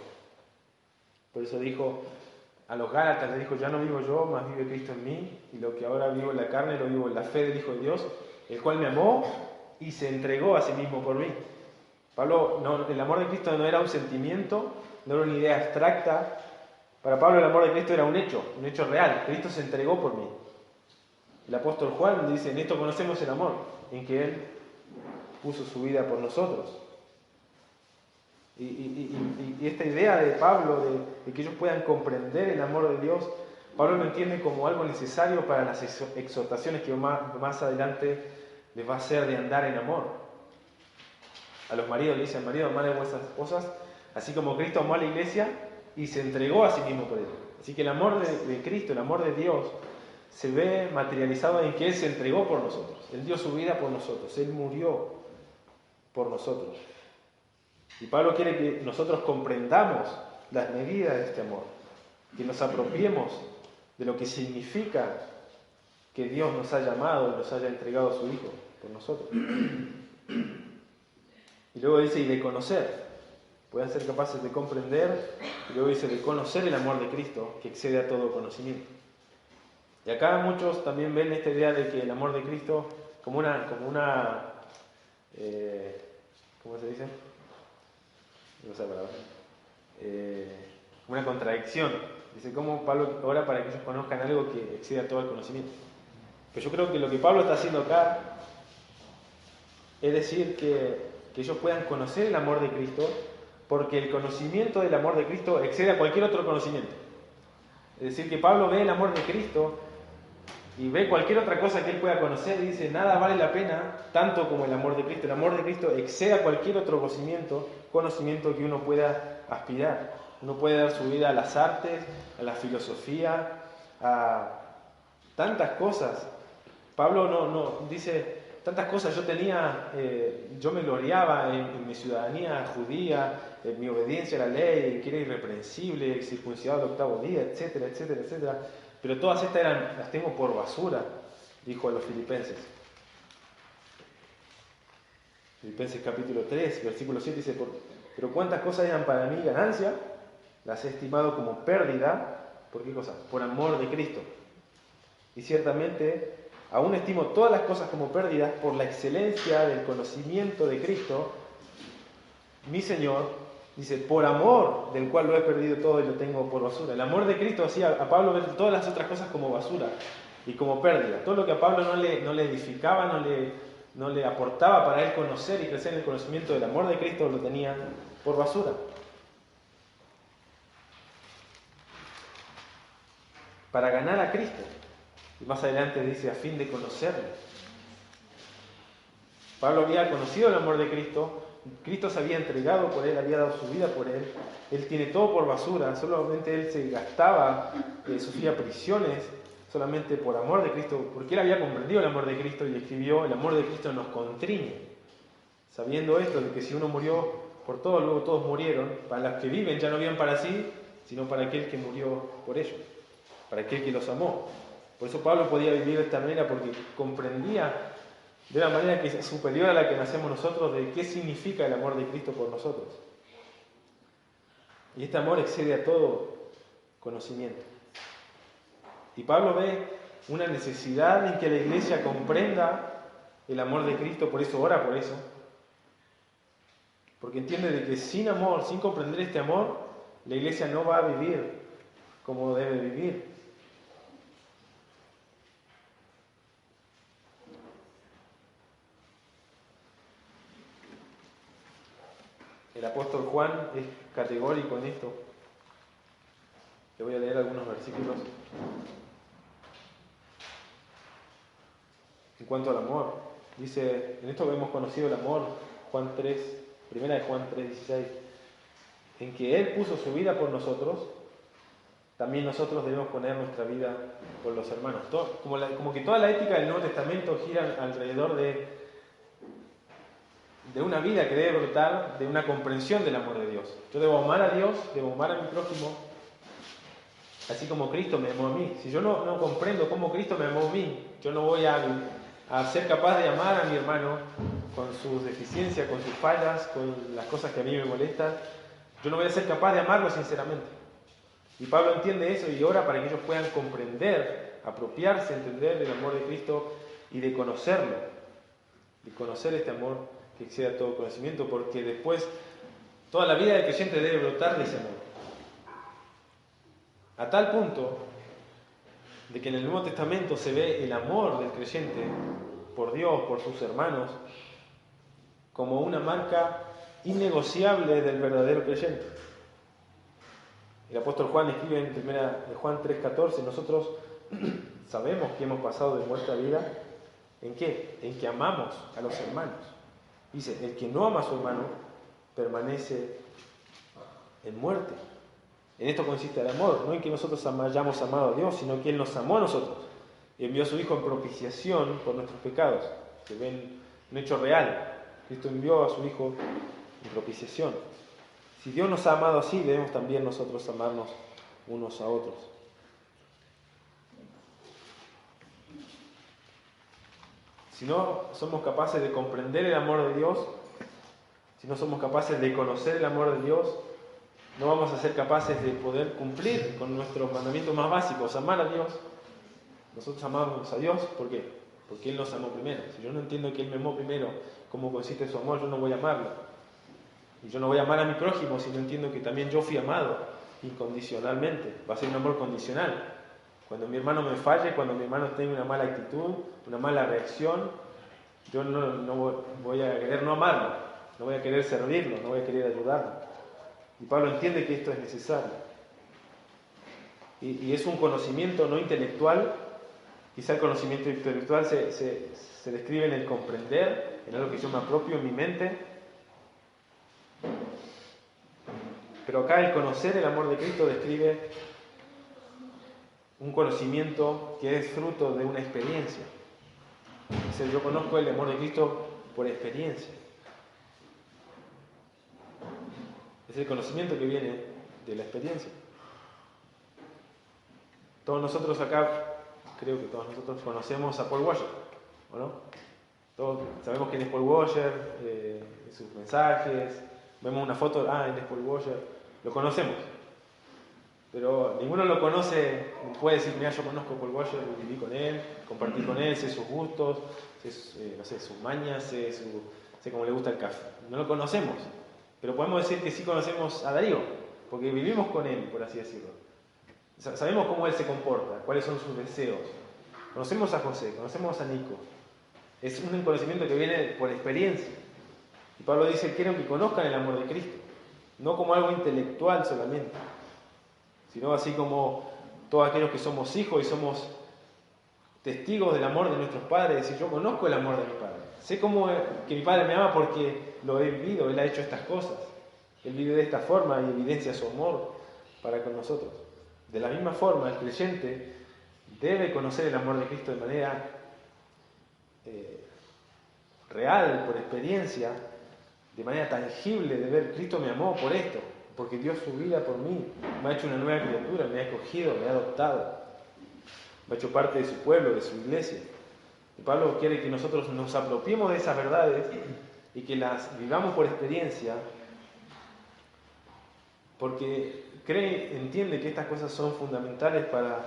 Por eso dijo a los Gálatas, le dijo, ya no vivo yo, más vive Cristo en mí, y lo que ahora vivo en la carne, lo vivo en la fe del Hijo de Dios, el cual me amó y se entregó a sí mismo por mí. Pablo, el amor de Cristo no era un sentimiento, no era una idea abstracta. Para Pablo el amor de Cristo era un hecho real. Cristo se entregó por mí. El apóstol Juan dice, en esto conocemos el amor, en que Él puso su vida por nosotros. Y esta idea de Pablo, de que ellos puedan comprender el amor de Dios, Pablo lo entiende como algo necesario para las exhortaciones que más adelante les va a hacer de andar en amor. A los maridos le dicen, marido, amad a vuestras esposas, así como Cristo amó a la iglesia y se entregó a sí mismo por ella. Así que el amor de Cristo, el amor de Dios, se ve materializado en que Él se entregó por nosotros. Él dio su vida por nosotros. Él murió por nosotros. Y Pablo quiere que nosotros comprendamos las medidas de este amor, que nos apropiemos de lo que significa que Dios nos haya amado y nos haya entregado a su Hijo por nosotros. Y luego dice, y de conocer, puedan ser capaces de comprender, y luego dice, de conocer el amor de Cristo, que excede a todo conocimiento. Y acá muchos también ven esta idea de que el amor de Cristo como una ¿cómo se dice? No sé la palabra. Una contradicción. Dice, ¿cómo Pablo ora para que ellos conozcan algo que exceda todo el conocimiento? Pero yo creo que lo que Pablo está haciendo acá es decir que ellos puedan conocer el amor de Cristo, porque el conocimiento del amor de Cristo excede a cualquier otro conocimiento. Es decir, que Pablo ve el amor de Cristo y ve cualquier otra cosa que él pueda conocer y dice, nada vale la pena tanto como el amor de Cristo. El amor de Cristo excede a cualquier otro conocimiento que uno pueda aspirar. Uno puede dar su vida a las artes, a la filosofía, a tantas cosas. Pablo no dice, tantas cosas yo tenía, yo me gloriaba en mi ciudadanía judía, en mi obediencia a la ley, en que era irreprensible, circuncidado al 8º día, etcétera, etcétera, etcétera. Pero todas estas las tengo por basura, dijo a los filipenses. Filipenses capítulo 3, versículo 7 dice, pero cuántas cosas eran para mí ganancia, las he estimado como pérdida, ¿por qué cosa? Por amor de Cristo. Y ciertamente, aún estimo todas las cosas como pérdidas por la excelencia del conocimiento de Cristo, mi Señor. Dice, por amor del cual lo he perdido todo y lo tengo por basura. El amor de Cristo hacía a Pablo ver todas las otras cosas como basura y como pérdida. Todo lo que a Pablo no le edificaba, no le aportaba para él conocer y crecer en el conocimiento del amor de Cristo, lo tenía por basura. Para ganar a Cristo. Y más adelante dice, a fin de conocerle. Pablo había conocido el amor de Cristo. Cristo se había entregado por él, había dado su vida por él. Él tiene todo por basura, solamente él se gastaba, sufría prisiones, solamente por amor de Cristo, porque él había comprendido el amor de Cristo y escribió: el amor de Cristo nos constriñe, sabiendo esto, de que si uno murió por todos, luego todos murieron. Para los que viven ya no viven para sí, sino para aquel que murió por ellos, para aquel que los amó. Por eso Pablo podía vivir de esta manera, porque comprendía de una manera que es superior a la que nacemos nosotros, de qué significa el amor de Cristo por nosotros. Y este amor excede a todo conocimiento. Y Pablo ve una necesidad en que la iglesia comprenda el amor de Cristo, por eso ora por eso. Porque entiende de que sin amor, sin comprender este amor, la iglesia no va a vivir como debe vivir. El apóstol Juan es categórico en esto. Le voy a leer algunos versículos. En cuanto al amor, dice: en esto hemos conocido el amor, Juan 3, primera de Juan 3:16, en que Él puso su vida por nosotros, también nosotros debemos poner nuestra vida por los hermanos. Como que toda la ética del Nuevo Testamento gira alrededor de una vida que debe brotar de una comprensión del amor de Dios. Yo debo amar a Dios, debo amar a mi prójimo, así como Cristo me amó a mí. Si yo no comprendo cómo Cristo me amó a mí, yo no voy a ser capaz de amar a mi hermano con sus deficiencias, con sus fallas, con las cosas que a mí me molestan. Yo no voy a ser capaz de amarlo sinceramente. Y Pablo entiende eso y ora para que ellos puedan comprender, apropiarse, entender el amor de Cristo y de conocerlo, de conocer este amor que exceda todo conocimiento, porque después toda la vida del creyente debe brotar de ese amor. A tal punto de que en el Nuevo Testamento se ve el amor del creyente por Dios, por sus hermanos, como una marca innegociable del verdadero creyente. El apóstol Juan escribe en 1 Juan 3:14: nosotros sabemos que hemos pasado de muerte a vida. ¿En qué? En que amamos a los hermanos. Dice: el que no ama a su hermano permanece en muerte. En esto consiste el amor, no en que nosotros hayamos amado a Dios, sino que Él nos amó a nosotros y envió a su Hijo en propiciación por nuestros pecados. Se ve un hecho real. Cristo envió a su Hijo en propiciación. Si Dios nos ha amado así, debemos también nosotros amarnos unos a otros. Si no somos capaces de comprender el amor de Dios, si no somos capaces de conocer el amor de Dios, no vamos a ser capaces de poder cumplir con nuestros mandamientos más básicos: amar a Dios. Nosotros amamos a Dios, ¿por qué? Porque Él nos amó primero. Si yo no entiendo que Él me amó primero, cómo consiste su amor, yo no voy a amarlo. Y yo no voy a amar a mi prójimo si no entiendo que también yo fui amado incondicionalmente. Va a ser un amor condicional. Cuando mi hermano me falle, cuando mi hermano tenga una mala actitud, una mala reacción, yo no voy a querer no amarlo, no voy a querer servirlo, no voy a querer ayudarlo. Y Pablo entiende que esto es necesario. Y es un conocimiento no intelectual. Quizá el conocimiento intelectual se describe en el comprender, en algo que yo me apropio en mi mente. Pero acá el conocer el amor de Cristo describe un conocimiento que es fruto de una experiencia. Dice: yo conozco el amor de Cristo por experiencia. Es el conocimiento que viene de la experiencia. Todos nosotros acá, creo que todos nosotros conocemos a Paul Washer, ¿o no? Todos sabemos quién es Paul Washer, sus mensajes, vemos una foto, él es Paul Washer, lo conocemos. Pero ninguno lo conoce, puede decir: mira, yo conozco a Paul Washer, viví con él, compartí con él, sé sus gustos, sé sus mañas, sé cómo le gusta el café. No lo conocemos, pero podemos decir que sí conocemos a Darío, porque vivimos con él, por así decirlo. Sabemos cómo él se comporta, cuáles son sus deseos. Conocemos a José, conocemos a Nico. Es un conocimiento que viene por experiencia. Y Pablo dice: quiero que conozcan el amor de Cristo, no como algo intelectual solamente, sino así como todos aquellos que somos hijos y somos testigos del amor de nuestros padres. Decir: yo conozco el amor de mi padre, sé que mi padre me ama porque lo he vivido, él ha hecho estas cosas, él vive de esta forma y evidencia su amor para con nosotros. De la misma forma, el creyente debe conocer el amor de Cristo de manera real, por experiencia, de manera tangible, de ver, Cristo me amó por esto, porque dio su vida por mí, me ha hecho una nueva criatura, me ha acogido, me ha adoptado, me ha hecho parte de su pueblo, de su iglesia. Y Pablo quiere que nosotros nos apropiemos de esas verdades y que las vivamos por experiencia, porque entiende que estas cosas son fundamentales para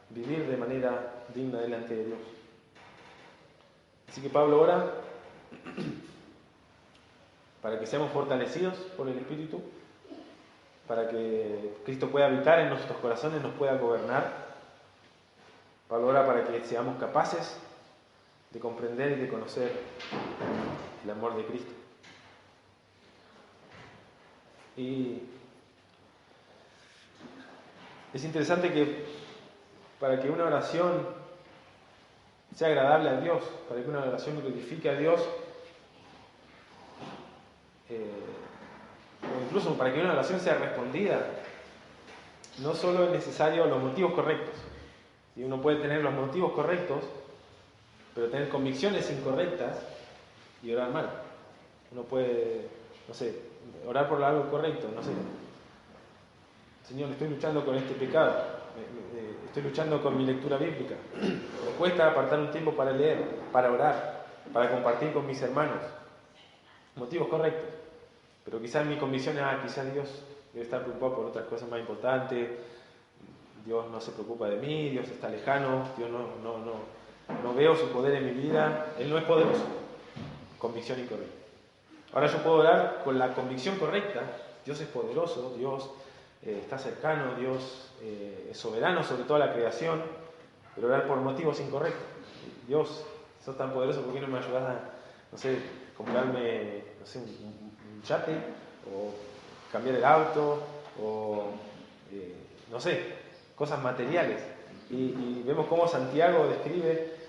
vivir de manera digna delante de Dios. Así que Pablo ora para que seamos fortalecidos por el Espíritu, para que Cristo pueda habitar en nuestros corazones, nos pueda gobernar. Pablo ora para que seamos capaces de comprender y de conocer el amor de Cristo. Y es interesante que para que una oración sea agradable a Dios, para que una oración glorifique a Dios, o incluso para que una oración sea respondida, no solo es necesario los motivos correctos. Y uno puede tener los motivos correctos, pero tener convicciones incorrectas y orar mal. Uno puede, no sé, orar por algo correcto, no sé. Señor, estoy luchando con este pecado, estoy luchando con mi lectura bíblica. Me cuesta apartar un tiempo para leer, para orar, para compartir con mis hermanos. Motivos correctos. Pero quizás mi convicción es, quizás Dios debe estar preocupado por otras cosas más importantes, Dios no se preocupa de mí, Dios está lejano, Dios no veo su poder en mi vida, Él no es poderoso. Convicción incorrecta. Ahora yo puedo orar con la convicción correcta, Dios es poderoso, Dios está cercano, Dios es soberano sobre toda la creación, pero orar por motivos incorrectos. Dios, sos tan poderoso, ¿por qué no me ayudas a, no sé, comprarme, no sé, un yate, o cambiar el auto, o no sé, cosas materiales? Y vemos cómo Santiago describe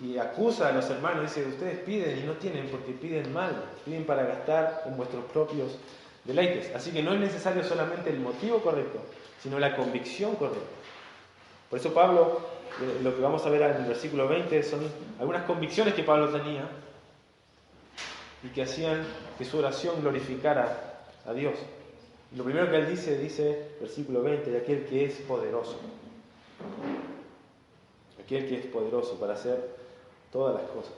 y acusa a los hermanos, dice, ustedes piden y no tienen porque piden mal, piden para gastar en vuestros propios deleites. Así que no es necesario solamente el motivo correcto, sino la convicción correcta. Por eso Pablo, lo que vamos a ver en el versículo 20, son algunas convicciones que Pablo tenía y que hacían que su oración glorificara a Dios. Y lo primero que él dice, versículo 20, de aquel que es poderoso. Aquel que es poderoso para hacer todas las cosas.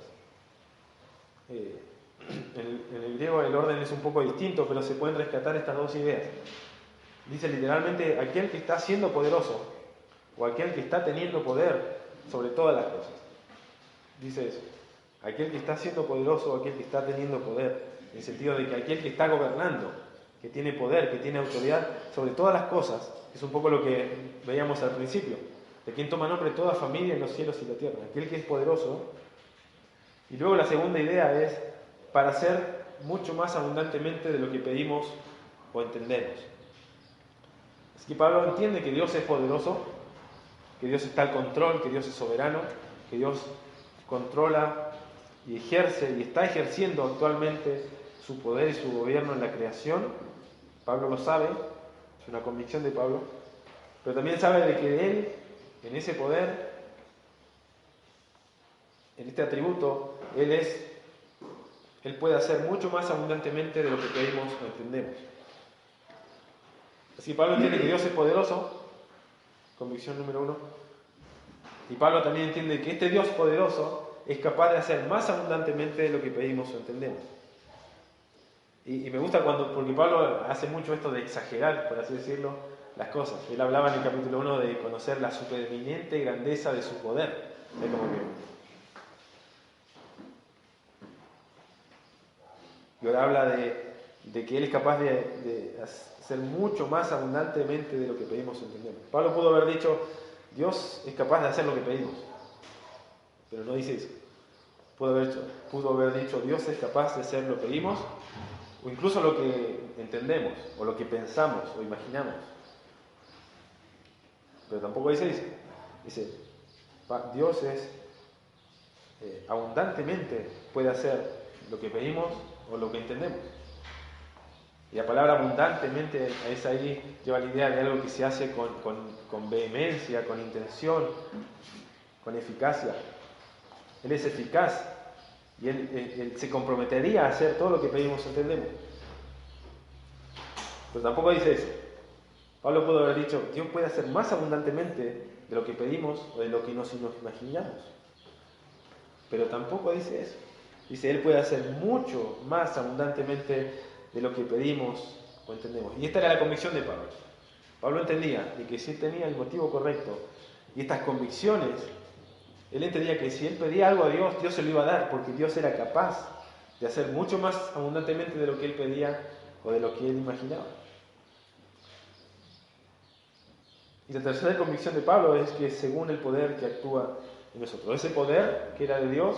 En el griego el orden es un poco distinto, pero se pueden rescatar estas dos ideas. Dice literalmente aquel que está siendo poderoso, o aquel que está teniendo poder sobre todas las cosas. Dice eso. Aquel que está siendo poderoso, o aquel que está teniendo poder, en el sentido de que aquel que está gobernando, que tiene poder, que tiene autoridad sobre todas las cosas, es un poco lo que veíamos al principio, de quien toma nombre toda familia en los cielos y la tierra, aquel que es poderoso. Y luego la segunda idea es para hacer mucho más abundantemente de lo que pedimos o entendemos. Así que Pablo entiende que Dios es poderoso, que Dios está al control, que Dios es soberano, que Dios controla y ejerce y está ejerciendo actualmente su poder y su gobierno en la creación. Pablo lo sabe, es una convicción de Pablo, pero también sabe de que Él, en ese poder, en este atributo, Él puede hacer mucho más abundantemente de lo que pedimos o entendemos. Así que Pablo entiende que Dios es poderoso, convicción número 1, y Pablo también entiende que este Dios poderoso es capaz de hacer más abundantemente de lo que pedimos o entendemos. Y me gusta porque Pablo hace mucho esto de exagerar, por así decirlo, las cosas. Él hablaba en el capítulo 1 de conocer la supereminente grandeza de su poder. Es como que... Y ahora habla de que Él es capaz de hacer mucho más abundantemente de lo que pedimos o entendemos. Pablo pudo haber dicho, Dios es capaz de hacer lo que pedimos, pero no dice eso. Pudo haber dicho, Dios es capaz de hacer lo que pedimos, o incluso lo que entendemos, o lo que pensamos, o imaginamos. Pero tampoco dice eso. Dice, Dios abundantemente puede hacer lo que pedimos o lo que entendemos. Y la palabra abundantemente es ahí, lleva la idea de algo que se hace con vehemencia, con intención, con eficacia. Él es eficaz y él se comprometería a hacer todo lo que pedimos o entendemos. Pero tampoco dice eso. Pablo pudo haber dicho, Dios puede hacer más abundantemente de lo que pedimos o de lo que nos imaginamos. Pero tampoco dice eso. Dice, Él puede hacer mucho más abundantemente de lo que pedimos o entendemos. Y esta era la convicción de Pablo. Pablo entendía de que si él tenía el motivo correcto y estas convicciones, él entendía que si él pedía algo a Dios, Dios se lo iba a dar, porque Dios era capaz de hacer mucho más abundantemente de lo que él pedía o de lo que él imaginaba. Y la tercera convicción de Pablo es que según el poder que actúa en nosotros, ese poder que era de Dios,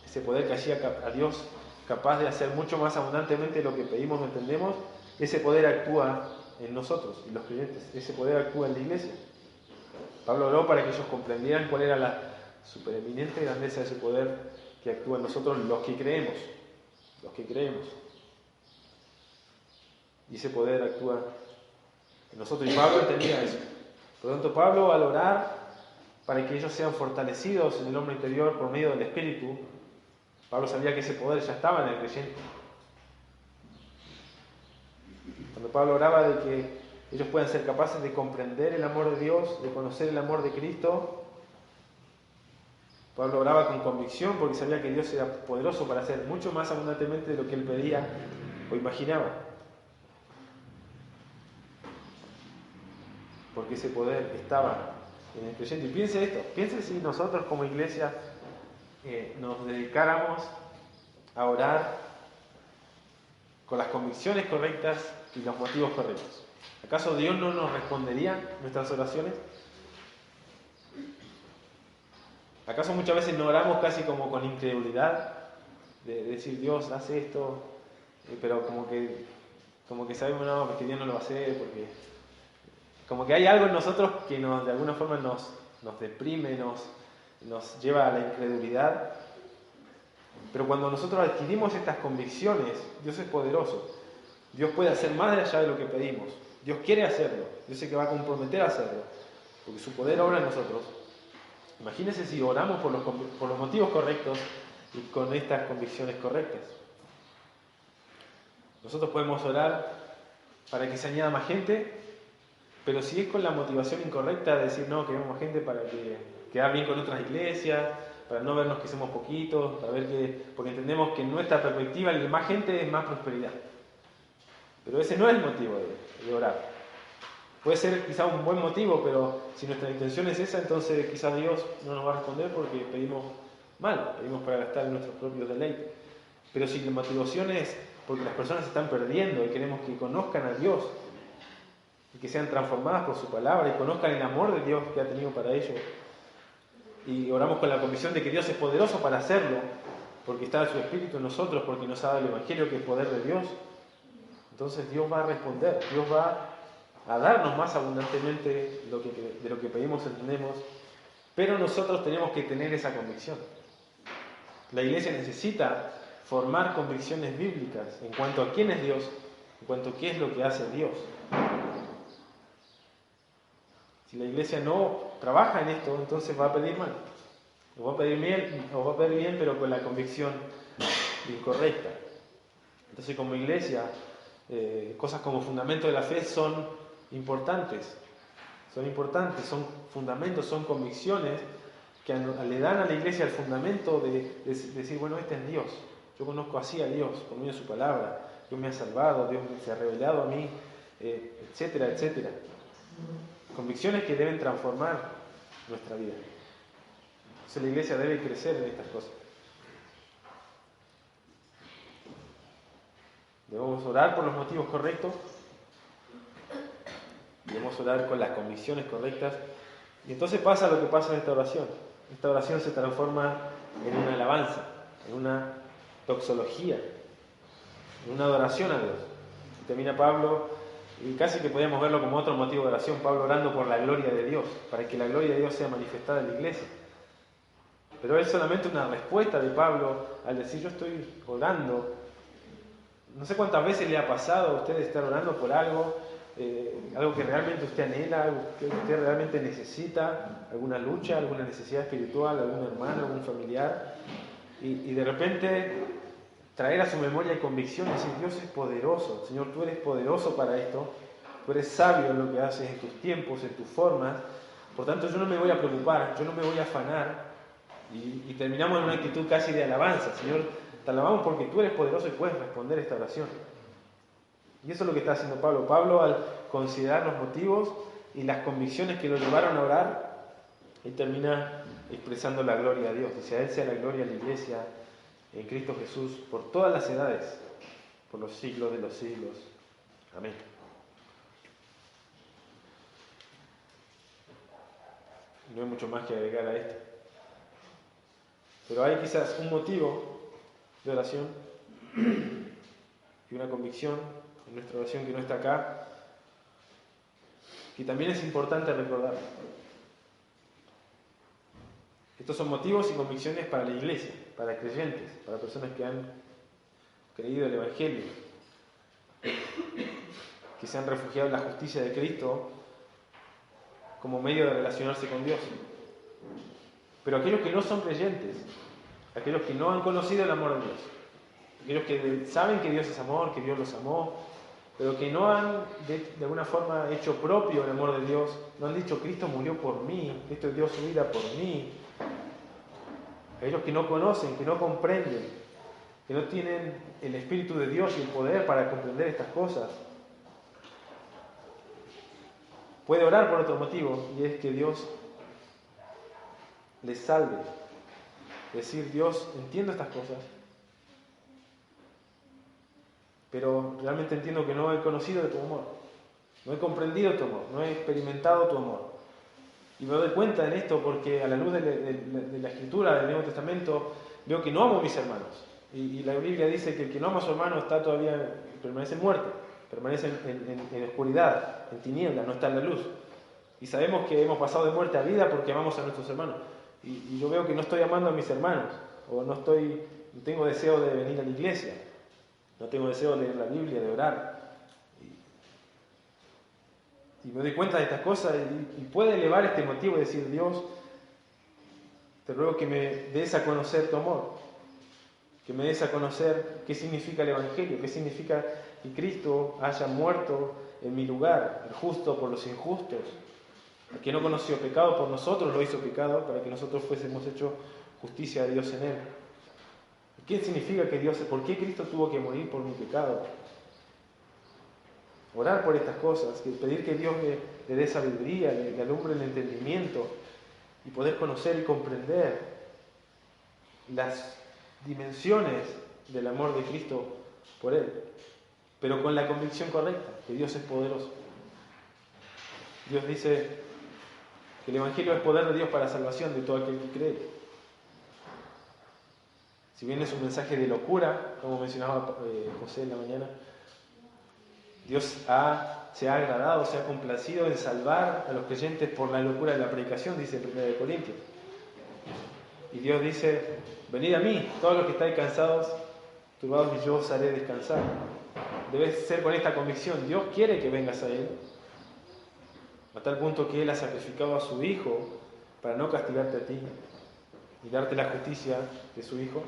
ese poder que hacía a Dios capaz de hacer mucho más abundantemente lo que pedimos o entendemos, ese poder actúa en nosotros, en los creyentes, ese poder actúa en la iglesia. Pablo oró para que ellos comprendieran cuál era la supereminente grandeza de ese poder que actúa en nosotros, los que creemos. Y ese poder actúa en nosotros. Y Pablo entendía eso. Por lo tanto, Pablo, al orar para que ellos sean fortalecidos en el hombre interior por medio del Espíritu, Pablo sabía que ese poder ya estaba en el creyente. Cuando Pablo oraba de que ellos puedan ser capaces de comprender el amor de Dios, de conocer el amor de Cristo, Pablo oraba con convicción porque sabía que Dios era poderoso para hacer mucho más abundantemente de lo que él pedía o imaginaba. Porque ese poder estaba en el creyente. Y piense esto, piense si nosotros como iglesia nos dedicáramos a orar con las convicciones correctas y los motivos correctos. ¿Acaso Dios no nos respondería nuestras oraciones? ¿Acaso muchas veces no oramos casi como con incredulidad? De decir, Dios, hace esto, pero como que sabemos, no, que Dios no lo va a hacer, porque como que hay algo en nosotros que de alguna forma nos deprime, nos lleva a la incredulidad. Pero cuando nosotros adquirimos estas convicciones, Dios es poderoso. Dios puede hacer más de allá de lo que pedimos. Dios quiere hacerlo. Dios es que va a comprometer a hacerlo. Porque su poder obra en nosotros. Imagínense si oramos por los motivos correctos y con estas convicciones correctas. Nosotros podemos orar para que se añada más gente, pero si es con la motivación incorrecta de decir, no, queremos más gente para quedar bien con otras iglesias, para no vernos que somos poquitos, porque entendemos que en nuestra perspectiva el más gente es más prosperidad. Pero ese no es el motivo de orar. Puede ser quizá un buen motivo, pero si nuestra intención es esa, entonces quizás Dios no nos va a responder porque pedimos mal, pedimos para gastar en nuestros propios deleites. Pero si la motivación es porque las personas se están perdiendo y queremos que conozcan a Dios y que sean transformadas por su palabra y conozcan el amor de Dios que ha tenido para ellos, y oramos con la convicción de que Dios es poderoso para hacerlo, porque está su Espíritu en nosotros, porque nos ha dado el Evangelio que es poder de Dios, entonces Dios va a responder, Dios va a darnos más abundantemente de lo que pedimos, entendemos, pero nosotros tenemos que tener esa convicción. La iglesia necesita formar convicciones bíblicas en cuanto a quién es Dios, en cuanto a qué es lo que hace Dios. Si la iglesia no trabaja en esto, entonces va a pedir mal. O va a pedir bien, pero con la convicción incorrecta. Entonces, como iglesia, cosas como fundamento de la fe son importantes, son fundamentos, son convicciones que le dan a la iglesia el fundamento de decir, bueno, este es Dios, yo conozco así a Dios, por medio de su palabra, Dios me ha salvado, Dios se ha revelado a mí, etcétera, etcétera. Convicciones que deben transformar nuestra vida. Entonces la iglesia debe crecer en estas cosas. Debemos orar por los motivos correctos, debemos orar con las convicciones correctas, y entonces pasa lo que pasa en esta oración. Esta oración se transforma en una alabanza, en una doxología, en una adoración a Dios. Y termina Pablo, y casi que podíamos verlo como otro motivo de oración, Pablo orando por la gloria de Dios, para que la gloria de Dios sea manifestada en la iglesia. Pero es solamente una respuesta de Pablo al decir, yo estoy orando No sé cuántas veces le ha pasado a usted estar orando por algo, algo que realmente usted anhela, algo que usted realmente necesita, alguna lucha, alguna necesidad espiritual, algún hermano, algún familiar, y de repente traer a su memoria y convicción y decir: Dios es poderoso, Señor, tú eres poderoso para esto, tú eres sabio en lo que haces, en tus tiempos, en tus formas, por tanto yo no me voy a preocupar, yo no me voy a afanar, y terminamos en una actitud casi de alabanza. Señor, te alabamos porque tú eres poderoso y puedes responder esta oración. Y eso es lo que está haciendo Pablo. Pablo, al considerar los motivos y las convicciones que lo llevaron a orar, él termina expresando la gloria a Dios. Dice: a Él sea la gloria en la iglesia, en Cristo Jesús, por todas las edades, por los siglos de los siglos. Amén. No hay mucho más que agregar a esto. Pero hay quizás un motivo de oración y una convicción en nuestra oración que no está acá, que también es importante recordar. Estos son motivos y convicciones para la iglesia, para creyentes, para personas que han creído el Evangelio, que se han refugiado en la justicia de Cristo como medio de relacionarse con Dios. Pero aquellos que no son creyentes, aquellos que no han conocido el amor de Dios, aquellos que saben que Dios es amor, que Dios los amó, pero que no han de alguna forma hecho propio el amor de Dios, no han dicho: Cristo murió por mí, Cristo dio su vida por mí. Aquellos que no conocen, que no comprenden, que no tienen el Espíritu de Dios y el poder para comprender estas cosas, puede orar por otro motivo, y es que Dios les salve. Decir: Dios, entiendo estas cosas, pero realmente entiendo que no he conocido de tu amor, no he comprendido tu amor, no he experimentado tu amor. Y me doy cuenta en esto porque a la luz de la Escritura del Nuevo Testamento veo que no amo a mis hermanos. Y la Biblia dice que el que no ama a su hermano está todavía, permanece muerto, permanece en oscuridad, en tinieblas, no está en la luz. Y sabemos que hemos pasado de muerte a vida porque amamos a nuestros hermanos. Y yo veo que no estoy amando a mis hermanos, o no tengo deseo de venir a la iglesia, no tengo deseo de leer la Biblia, de orar. Y me doy cuenta de estas cosas y puede elevar este motivo y decir: Dios, te ruego que me des a conocer tu amor, que me des a conocer qué significa el Evangelio, qué significa que Cristo haya muerto en mi lugar, el justo por los injustos, el que no conoció pecado por nosotros lo hizo pecado para que nosotros fuésemos hechos justicia de Dios en él. ¿Qué significa por qué Cristo tuvo que morir por mi pecado? Orar por estas cosas, pedir que Dios le dé sabiduría, le alumbre el entendimiento y poder conocer y comprender las dimensiones del amor de Cristo por Él, pero con la convicción correcta, que Dios es poderoso. Dios dice que el Evangelio es poder de Dios para la salvación de todo aquel que cree. Si bien es un mensaje de locura, como mencionaba José en la mañana, Dios se ha agradado, se ha complacido en salvar a los creyentes por la locura de la predicación, dice en 1 Corintios. Y Dios dice: venid a mí, todos los que estáis cansados, turbados, y yo os haré descansar. Debes ser con esta convicción: Dios quiere que vengas a Él, a tal punto que Él ha sacrificado a su Hijo para no castigarte a ti y darte la justicia de su Hijo.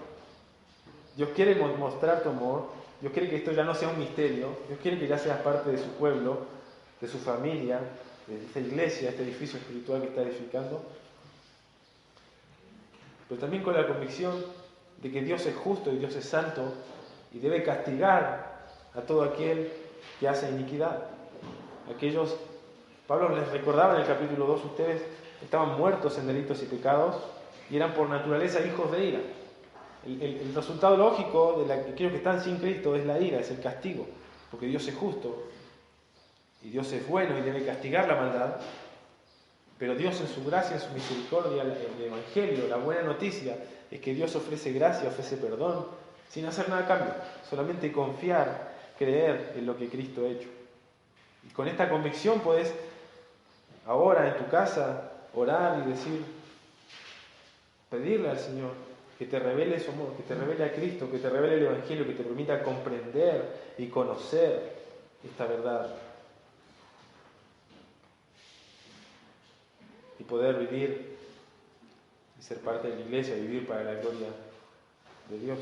Dios quiere mostrar tu amor. Dios quiere que esto ya no sea un misterio. Dios quiere que ya seas parte de su pueblo, de su familia, de esta iglesia, de este edificio espiritual que está edificando. Pero también con la convicción de que Dios es justo y Dios es santo y debe castigar a todo aquel que hace iniquidad. Pablo les recordaba en el capítulo 2, ustedes estaban muertos en delitos y pecados y eran por naturaleza hijos de ira. El resultado lógico de aquellos que están sin Cristo es la ira, es el castigo, porque Dios es justo y Dios es bueno y debe castigar la maldad, pero Dios en su gracia, en su misericordia, el Evangelio, la buena noticia es que Dios ofrece gracia, ofrece perdón, sin hacer nada a cambio, solamente confiar, creer en lo que Cristo ha hecho. Y con esta convicción puedes ahora en tu casa orar y pedirle al Señor que te revele su amor, que te revele a Cristo, que te revele el Evangelio, que te permita comprender y conocer esta verdad y poder vivir y ser parte de la iglesia, vivir para la gloria de Dios.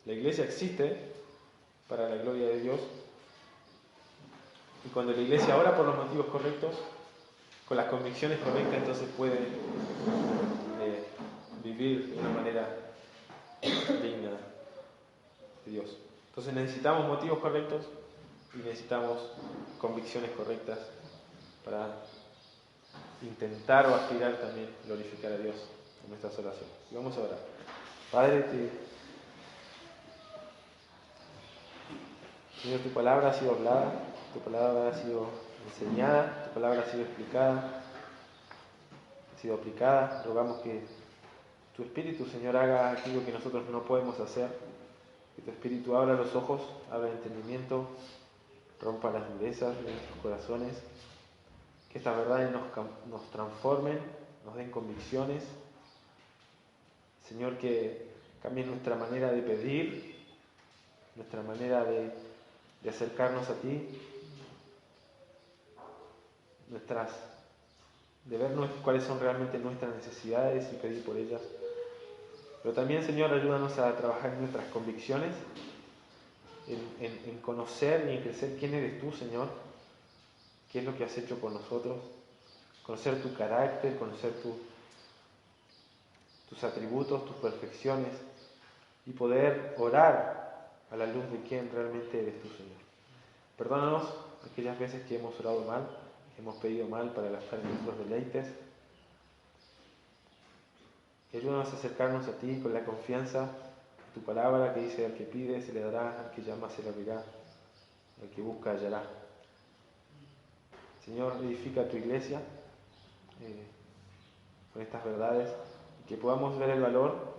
La iglesia existe para la gloria de Dios, y cuando la iglesia ora por los motivos correctos, con las convicciones correctas, entonces puede vivir de una manera digna de Dios. Entonces necesitamos motivos correctos y necesitamos convicciones correctas para intentar o aspirar también glorificar a Dios en nuestras oraciones. Y vamos a orar. Padre, Señor, tu palabra ha sido hablada, tu palabra ha sido enseñada, tu palabra ha sido explicada, ha sido aplicada. Rogamos que tu Espíritu, Señor, haga aquello que nosotros no podemos hacer, que tu Espíritu abra los ojos, abra el entendimiento, rompa las durezas de nuestros corazones, que estas verdades nos transformen, nos den convicciones. Señor, que cambie nuestra manera de pedir, nuestra manera de acercarnos a ti, de ver cuáles son realmente nuestras necesidades y pedir por ellas. Pero también, Señor, ayúdanos a trabajar en nuestras convicciones, en conocer y en crecer quién eres tú, Señor, qué es lo que has hecho con nosotros, conocer tu carácter, conocer tus atributos, tus perfecciones, y poder orar a la luz de quién realmente eres tú, Señor. Perdónanos aquellas veces que hemos orado mal, que hemos pedido mal para gastar en nuestros deleites. Y ayúdanos a acercarnos a ti con la confianza de tu palabra que dice: al que pide se le dará, al que llama se le abrirá, al que busca hallará. Señor, edifica tu iglesia con estas verdades, y que podamos ver el valor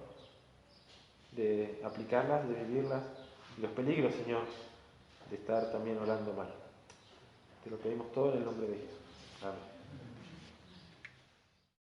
de aplicarlas, de vivirlas, y los peligros, Señor, de estar también orando mal. Te lo pedimos todo en el nombre de Jesús. Amén.